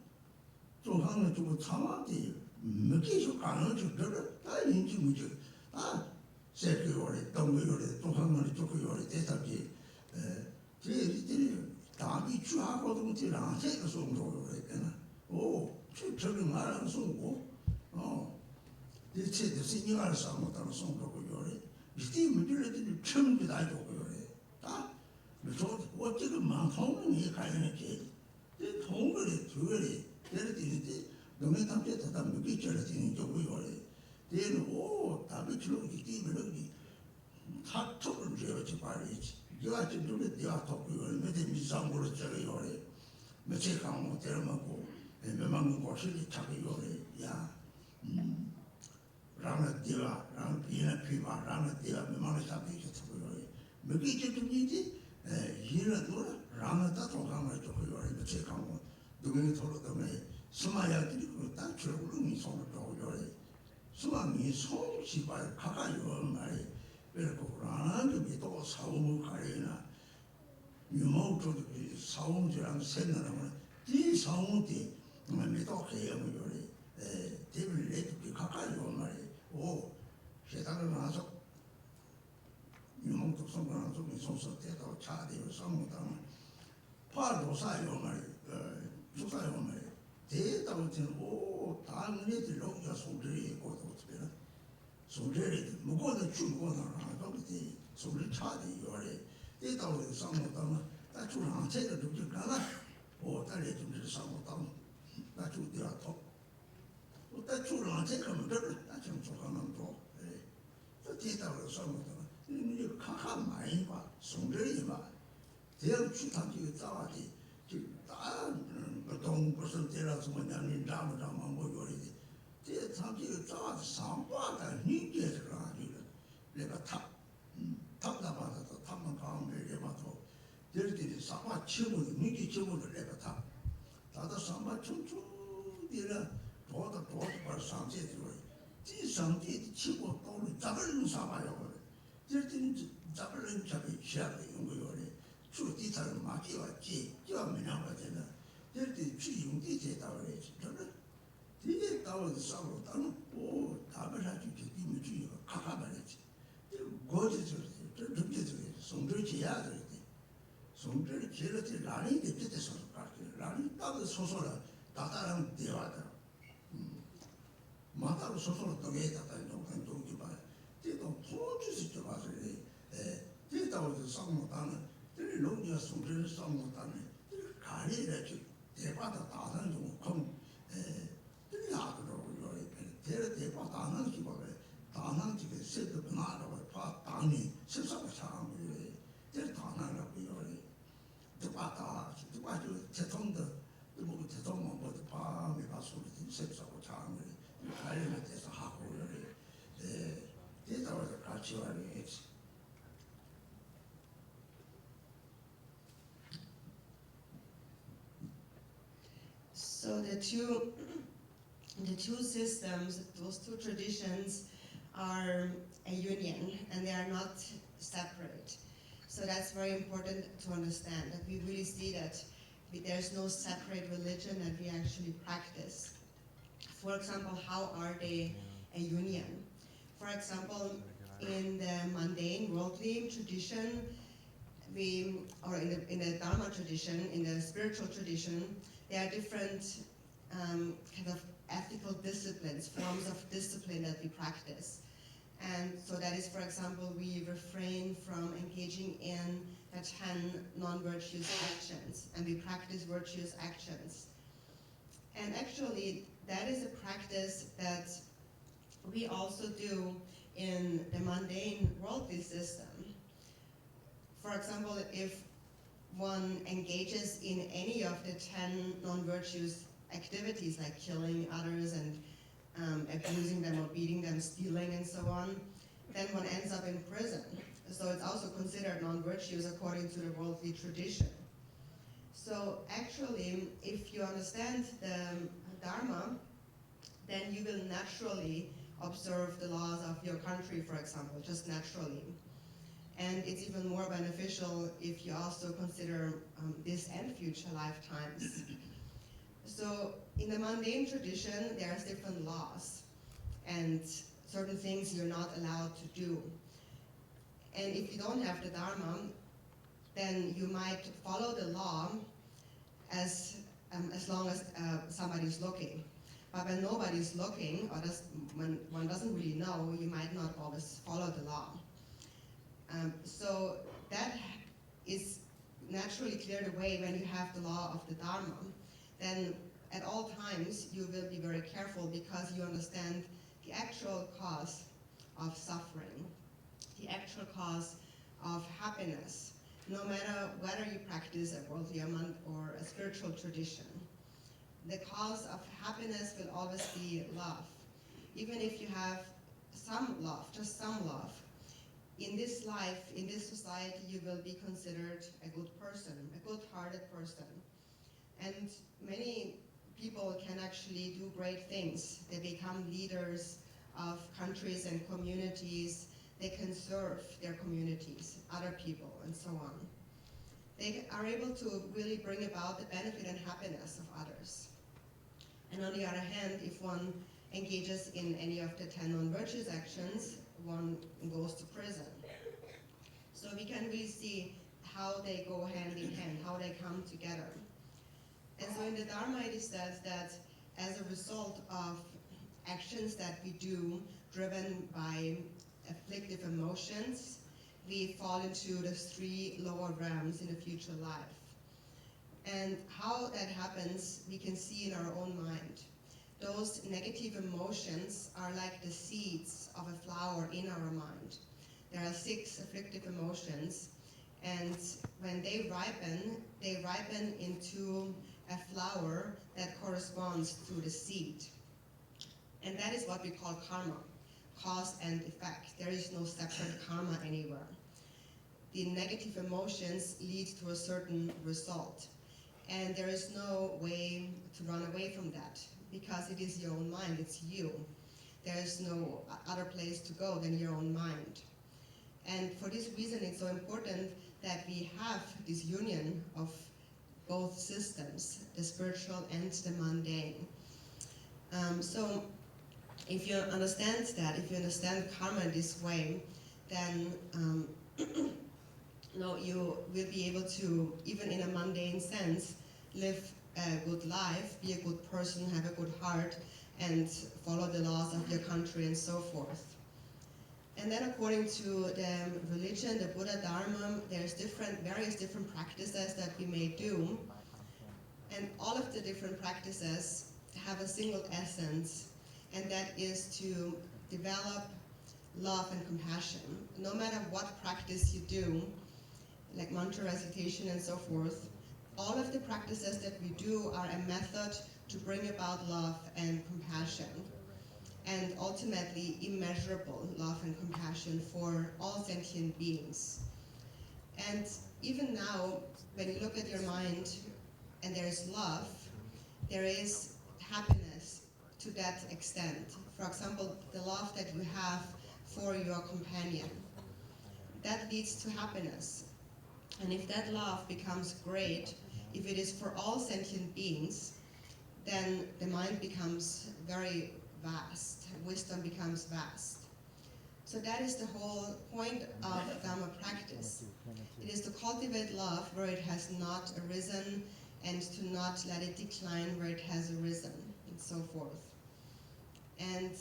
또 하는 좀 참아지 먹이 줄 가는 줄을 다 인지 무지 아, 세계요리, 동계요리, 또 한마리 조그요리, 대답이, 저희들이 답이 주하고도 지랑 세계 송도요리 했잖아. 오, 저기 말하는 송고, 대체도 신경을 써먹다는 송도요리, 이때 문제들이 처음 다 조그요리, 다, 저 어쨌든 많통이 가야겠지. 이 통거리, 주거리, 예를 들는데 너네 담배다 담배 끼쳐라지는 조그요리. 대는 오 답이 줄어기 뛰면은 카톡을 지어지 말이지. 내가 지금 눈에 내가 토끼를 몇대 미상으로 저기 요래. 며칠 강모 때려먹고 몇만 곳이 자기 요래. 야, 라는 네가 라는 비나 비마 라는 네가 몇만을 잡기 좋다고 요래. 몇 개째 중이지? 이는 노라 라는 다 동강을 저기 요래. 며칠 강모 누구니 돌아다니 스마야들이 그딱 줄고는 손을 저기 요래. 수강이 송시발 가까이 오는 말이 그리고 라는 또 사오무 가리나 유모도 사오무랑 생각하면 이 사오무디 미도케 요리 데빌 레드 가까이 온 말이 오 세상을 나서 유목도 성공한 좀 소소 때도 차대요 성공당 파도 사요 말이 주사요 말이 대다고 지금 오 당연히 로기가 소리에 고도 특별히 소리에 무거워도 죽고나 그렇게 소리 차대 요리 대다고 성공당 다 주랑 제가 좀 가나 오 달래 좀 성공당 나 주대야 더 또 주랑 제가 뭐 나 지금 조금만 더 또 대다고 성공당 이게 각각 많이 봐 소리에 봐 대학 주탄지 자와지 다 보통 무슨 때라서 뭐냐면 라마라마 뭐 요리 대 tangi 자와 상과가 니게를 아니라 내가 답답하다 답만 가면 내가도 저렇게 상과 치고는 니게 치고는 내가 답 다다 상과 춤추디라 도다 bar 상제 들어 이 상제 치고 또 잡을 상과요 저렇게 잡을 잡이 시작이 거요 주디 사람 마기와 지 저면 하거든 저렇게 주용디 제다고 해지 저는 이게 따오는 싸우고 따는 오 답을 해주지 이미 주의가 가가버렸지 고지저지 저렇게 성질 지야 되지 성질 지를 라니 대표돼서 가르쳐 라니 따도 소소라 다다랑 대화다 마다로 소소로 떠게다가 농간 동기 봐 제도 소주시 좀 와서 제 따오는 싸우고 따는 농기가 성질을 싸우고 따는 가리를 대화다 다다는 좀 야도로 요리 대를 대파 다는 기법에 다는 지금 세도 나라고 파 당이 실사가 잘한 거예요. 대 다나라고 요리 대파다 대파도 대통도 뭐 대통만 뭐 밤에 가서 실사고 잘한 거예요. 관련에 대해서 하고 요리 대다고 같이 와리 So the two systems, those two traditions are a union and they are not separate. So that's very important to understand, that we really see that there's no separate religion that we actually practice. For example, how are they a union? For example, in the mundane, worldly tradition, or in the Dharma tradition, in the spiritual tradition, there are different kind of ethical disciplines, forms of discipline that we practice. And so that is, for example, we refrain from engaging in the 10 non-virtuous actions, and we practice virtuous actions. And actually, that is a practice that we also do in the mundane worldly system. For example, if one engages in any of the 10 non-virtuous activities like killing others and abusing them or beating them, stealing and so on, then one ends up in prison. So it's also considered non-virtuous according to the worldly tradition. So actually, if you understand the Dharma, then you will naturally observe the laws of your country, for example, just naturally. And it's even more beneficial if you also consider this and future lifetimes. So in the mundane tradition, there's different laws and certain things you're not allowed to do. And if you don't have the Dharma, then you might follow the law as long as somebody's looking. But when nobody's looking, or when one doesn't really know, you might not always follow the law. So that is naturally cleared away when you have the law of the Dharma. Then at all times you will be very careful because you understand the actual cause of suffering, the actual cause of happiness, no matter whether you practice a worldly or a spiritual tradition. The cause of happiness will always be love. Even if you have some love, just some love, in this life, in this society, you will be considered a good person, a good-hearted person. And many people can actually do great things. They become leaders of countries and communities. They can serve their communities, other people, and so on. They are able to really bring about the benefit and happiness of others. And on the other hand, if one engages in any of the 10 non-virtuous actions, one goes to prison. So we can really see how they go hand in hand, how they come together. And so in the Dharma it is said that as a result of actions that we do driven by afflictive emotions, we fall into the 3 lower realms in a future life. And how that happens, we can see in our own mind. Those negative emotions are like the seeds of a flower in our mind. There are 6 afflictive emotions, and when they ripen into a flower that corresponds to the seed. And that is what we call karma, cause and effect. There is no separate karma anywhere. The negative emotions lead to a certain result. And there is no way to run away from that, because it is your own mind, it's you. There is no other place to go than your own mind. And for this reason, it's so important that we have this union of both systems, the spiritual and the mundane. So if you understand that, if you understand karma in this way, then you will be able to, even in a mundane sense, live a good life, be a good person, have a good heart, and follow the laws of your country and so forth. And then according to the religion, the Buddha Dharma, there's various different practices that we may do. And all of the different practices have a single essence, and that is to develop love and compassion. No matter what practice you do, like mantra recitation and so forth, all of the practices that we do are a method to bring about love and compassion, and ultimately immeasurable love and compassion for all sentient beings. And even now, when you look at your mind and there is love, there is happiness to that extent. For example, the love that you have for your companion, that leads to happiness. And if that love becomes great, if it is for all sentient beings, then the mind becomes very vast, wisdom becomes vast. So that is the whole point of Dhamma practice. It is to cultivate love where it has not arisen, and to not let it decline where it has arisen, and so forth. And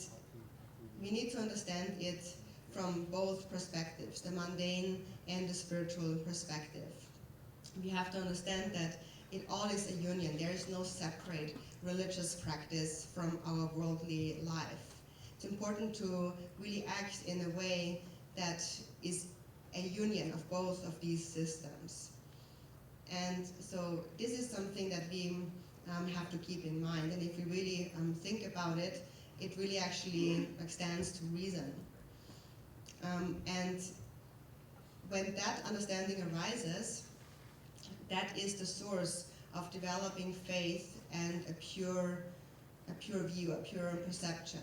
we need to understand it from both perspectives, the mundane and the spiritual perspective. We have to understand that it all is a union. There is no separate religious practice from our worldly life. It's important to really act in a way that is a union of both of these systems. And so this is something that we have to keep in mind. And if we really think about it, it really actually stands to reason. And when that understanding arises, that is the source of developing faith and a pure view, a pure perception.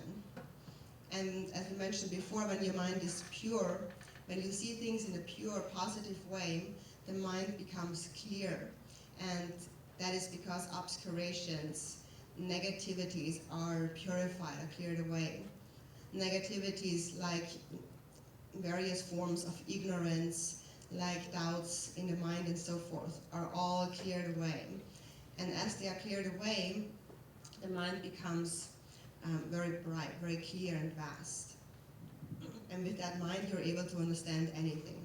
And as we mentioned before, when your mind is pure, when you see things in a pure, positive way, the mind becomes clear. And that is because obscurations, negativities are purified, are cleared away. Negativities like various forms of ignorance, like doubts in the mind and so forth, are all cleared away. And as they are cleared away, the mind becomes very bright, very clear and vast. And with that mind, you're able to understand anything.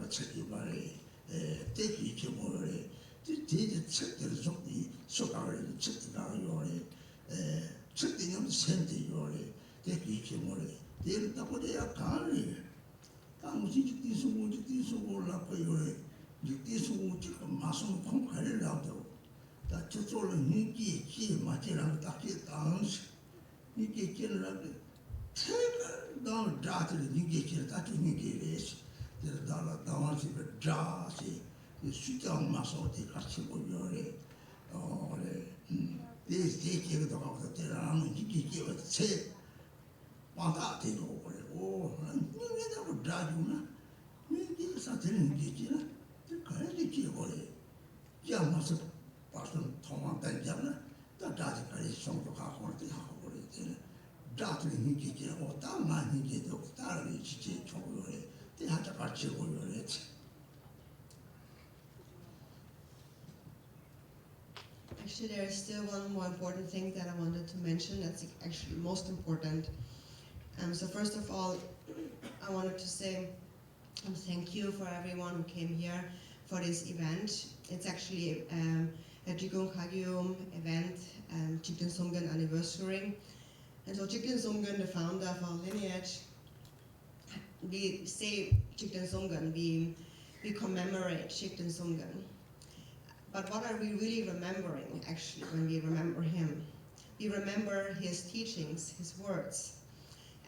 책이 말이 대기 경우에 대대 책들을 속이 속아를 책들을 요래 책들이 센데 요래 대기 경우에 대다 보내야 가리 당시 뒤수고 올라고 요래 뒤수고 지금 마성 공간을 나도 다 저쪽은 니기 기 맞지랑 딱히 당시 니기 기는 책을 나 자들이 니기 기를 딱히 니기래서 다 다만시 자시 수장 마서 어디 같이 보여래 대기도 가고 대라는 니기 기가 책 왔다 되고 그래 내가 자주나 니기 사들은 니기나 그래 기고래 기아마서 봤던 통화단장은 다 자기까지 성격하고 하고 그랬더니 자들이 니기지라고 땅만 니기도 다른 지지 조고래 대하자 같이 보여랬지. Actually, there is still one more important thing that I wanted to mention that's actually most important. So first of all, I wanted to say thank you for everyone who came here for this event. It's actually a Drikung event, Jigten Songgen anniversary. And so Jigten Songgen, the founder of our lineage, we say Jigten Songgen, we commemorate Jigten Songgen. But what are we really remembering, actually, when we remember him? We remember his teachings, his words.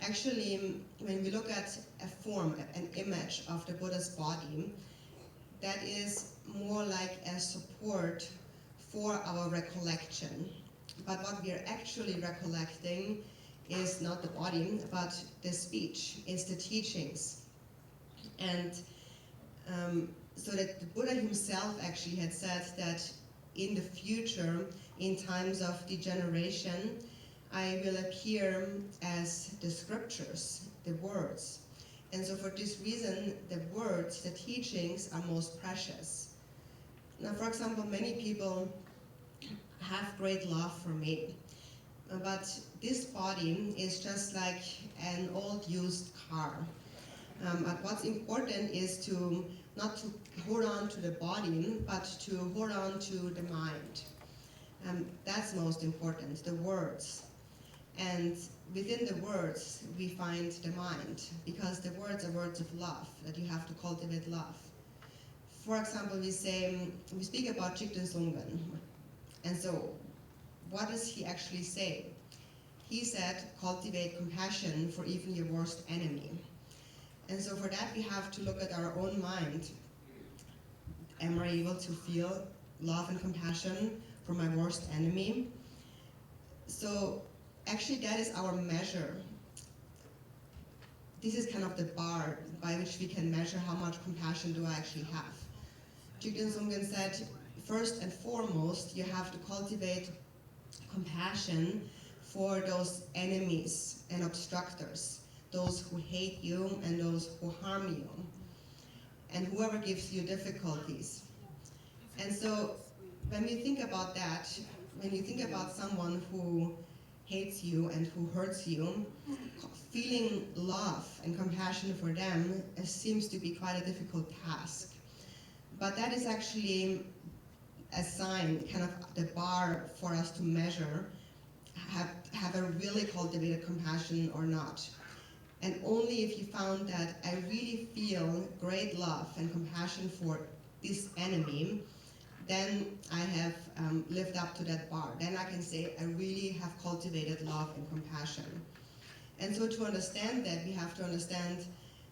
Actually, when we look at a form, an image of the Buddha's body, that is more like a support for our recollection. But what we are actually recollecting is not the body, but the speech, it's the teachings. And so that the Buddha himself actually had said that in the future, in times of degeneration, I will appear as the scriptures, the words. And so for this reason, the words, the teachings are most precious. Now, for example, many people have great love for me, but this body is just like an old used car. But what's important is to not to hold on to the body, but to hold on to the mind. That's most important, the words. And within the words, we find the mind, because the words are words of love, that you have to cultivate love. For example, we speak about Jigten Songgen. And so, what does he actually say? He said, cultivate compassion for even your worst enemy. And so for that, we have to look at our own mind. Am I able to feel love and compassion for my worst enemy? So actually, that is our measure. This is kind of the bar by which we can measure how much compassion do I actually have. Jigten Songgen said, first and foremost, you have to cultivate compassion for those enemies and obstructors, those who hate you and those who harm you, and whoever gives you difficulties. And so when we think about that, when you think about someone who hates you and who hurts you, feeling love and compassion for them seems to be quite a difficult task. But that is actually a sign, kind of the bar for us to measure, have a really cultivated compassion or not. And only if you found that I really feel great love and compassion for this enemy, then I have lived up to that bar. Then I can say I really have cultivated love and compassion. And so to understand that, we have to understand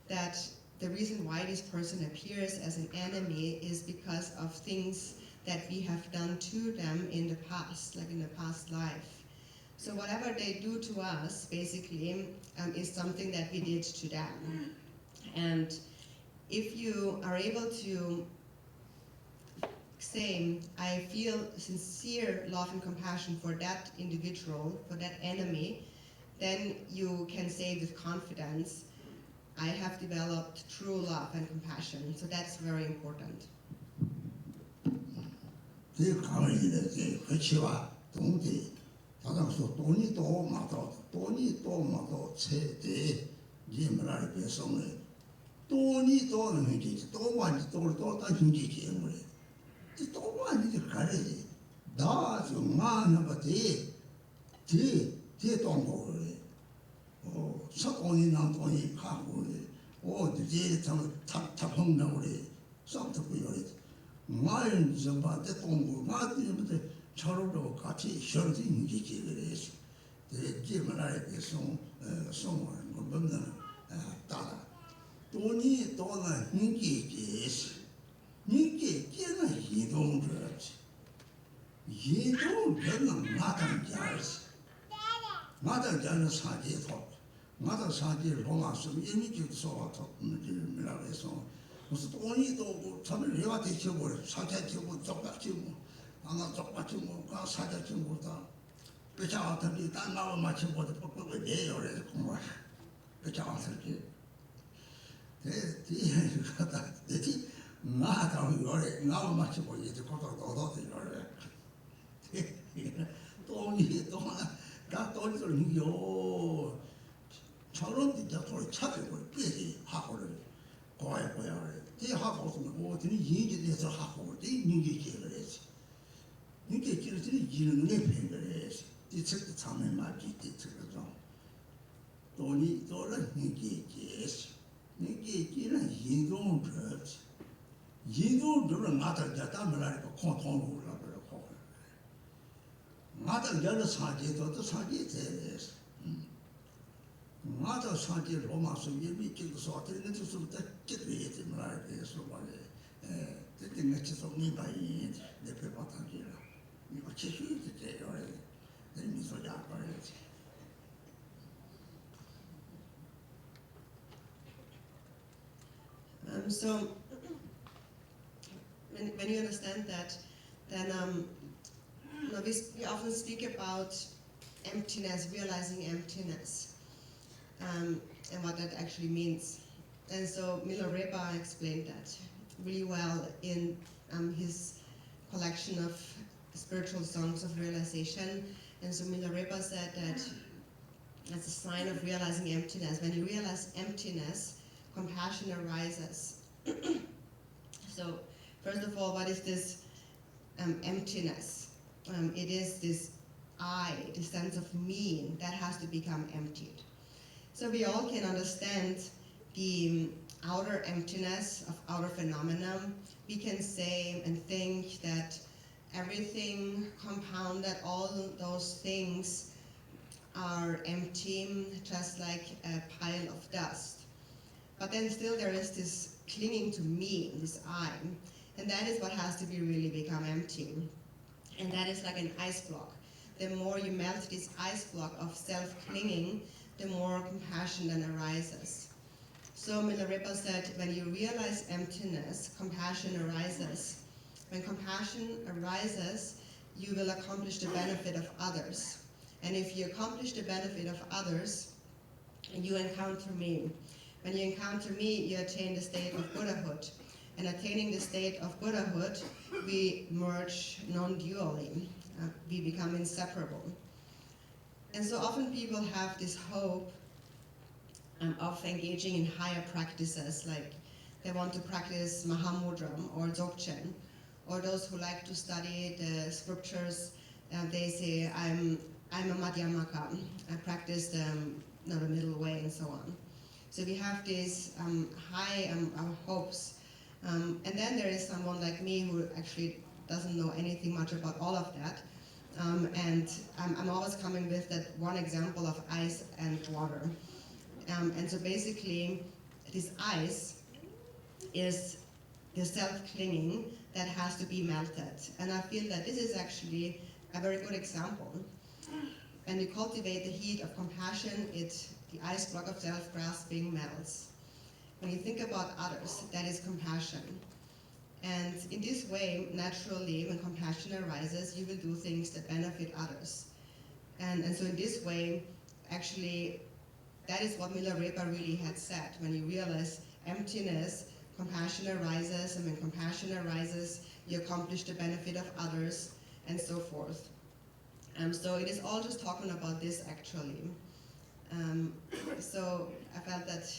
that the reason why this person appears as an enemy is because of things that we have done to them in the past, like in the past life. So whatever they do to us, basically, is something that we did to them. And if you are able to say, I feel sincere love and compassion for that individual, for that enemy, then you can say with confidence, I have developed true love and compassion. So that's very important. 다당서 돈이 또 맞아 최대 님을 알게 성에 돈이 또는 흥기지, 또 많이 또 흥기지, 뭐래. 또 많이 가래지. 나 좀 많은 것들이 뒤에 동고 그래. 석공이 남동이 가고 그래. 뒤에 탑흥나 그래. 쌍특고 그래. 마을 전반대 동고, 마을한테 차로로 같이 현지 흥기지 그래서. 대기만 알게 송을 뭐 먹는 따라. 돈이 또는 흥기지. 흥기지는 이동주지. 이동주는 마당자지. 마당자는 사지도. 마당 사지를 보면서 이미지도 쏘아서 문제라고 해서 무슨 돈이 또 참을 내가 대쳐버려. 사자 치고 쪽박 치고 아마 쪽박 치고 사자 치고 다 배차와서기 딴 나와 맞춰보다 뻑뻑을 내요. 그래서 공부하자. 배차와서기 대가다 대지 나다운 거래 나와 맞춰보 이제 고도 너도 이거래 돈이 나 돈을 요 저런 진짜 돈을 차지고 빼지 하고를 고야 그래 이 하고 어떤 인지 돼서 하고 이 인지 기회를 이게 길어지는 이는 내 편을 이 책도 참에 맞지 뒤쳐서 돈이 돈을 인기 기는 인동 그렇지 인동들은 마다자 담으라니까 공통으로 올라가고 마다자는 사지도 사지 대해서 마다 사지 로마서 예비기도 소화되는 데서부터 깨뜨려야 되는 그래서 말이야 그때 같이 성리바이 내 배바탕이라 이거 지수이 돼요 내 미소자 말이지 So when you understand that, then we often speak about emptiness, realizing emptiness, and what that actually means. And so Milarepa explained that really well in his collection of spiritual songs of realization. And so Milarepa said that as a sign of realizing emptiness, when you realize emptiness, compassion arises. So, first of all, what is this emptiness? It is this I, the sense of me, that has to become emptied. So we all can understand the outer emptiness of outer phenomena. We can say and think that everything compounded, all those things are empty, just like a pile of dust. But then still there is this clinging to me, this I, and that is what has to be really become empty. And that is like an ice block. The more you melt this ice block of self-clinging, the more compassion then arises. So Milarepa said, when you realize emptiness, compassion arises. When compassion arises, you will accomplish the benefit of others. And if you accomplish the benefit of others, you encounter me. When you encounter me, you attain the state of Buddhahood. And attaining the state of Buddhahood, we merge non-dually. We become inseparable. And so often people have this hope of engaging in higher practices, like they want to practice Mahamudram or Dzogchen, or those who like to study the scriptures, they say, I'm a Madhyamaka, I practice the middle way and so on. So we have these high hopes. And then there is someone like me who actually doesn't know anything much about all of that. And I'm always coming with that one example of ice and water. And so basically, this ice is the self-clinging that has to be melted. And I feel that this is actually a very good example. When you cultivate the heat of compassion, the ice block of self-grasping melts. When you think about others, that is compassion. And in this way, naturally, when compassion arises, you will do things that benefit others. And so in this way, actually, that is what Milarepa really had said. When you realize emptiness, compassion arises, and when compassion arises, you accomplish the benefit of others, and so forth. So it is all just talking about this, actually. So I felt that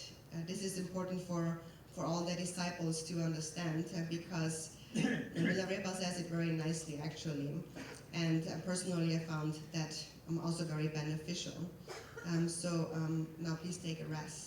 this is important for for all the disciples to understand, because Milarepa says it very nicely actually, and personally I found that also very beneficial. Now please take a rest.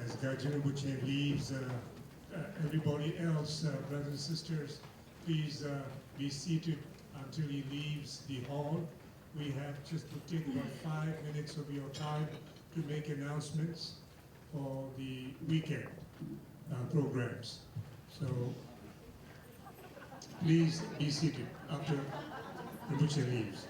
As Gajah Rinpoche leaves, everybody else, brothers and sisters, please be seated until he leaves the hall. We have just to take about 5 minutes of your time to make announcements for the weekend programs. So please be seated after Rinpoche leaves.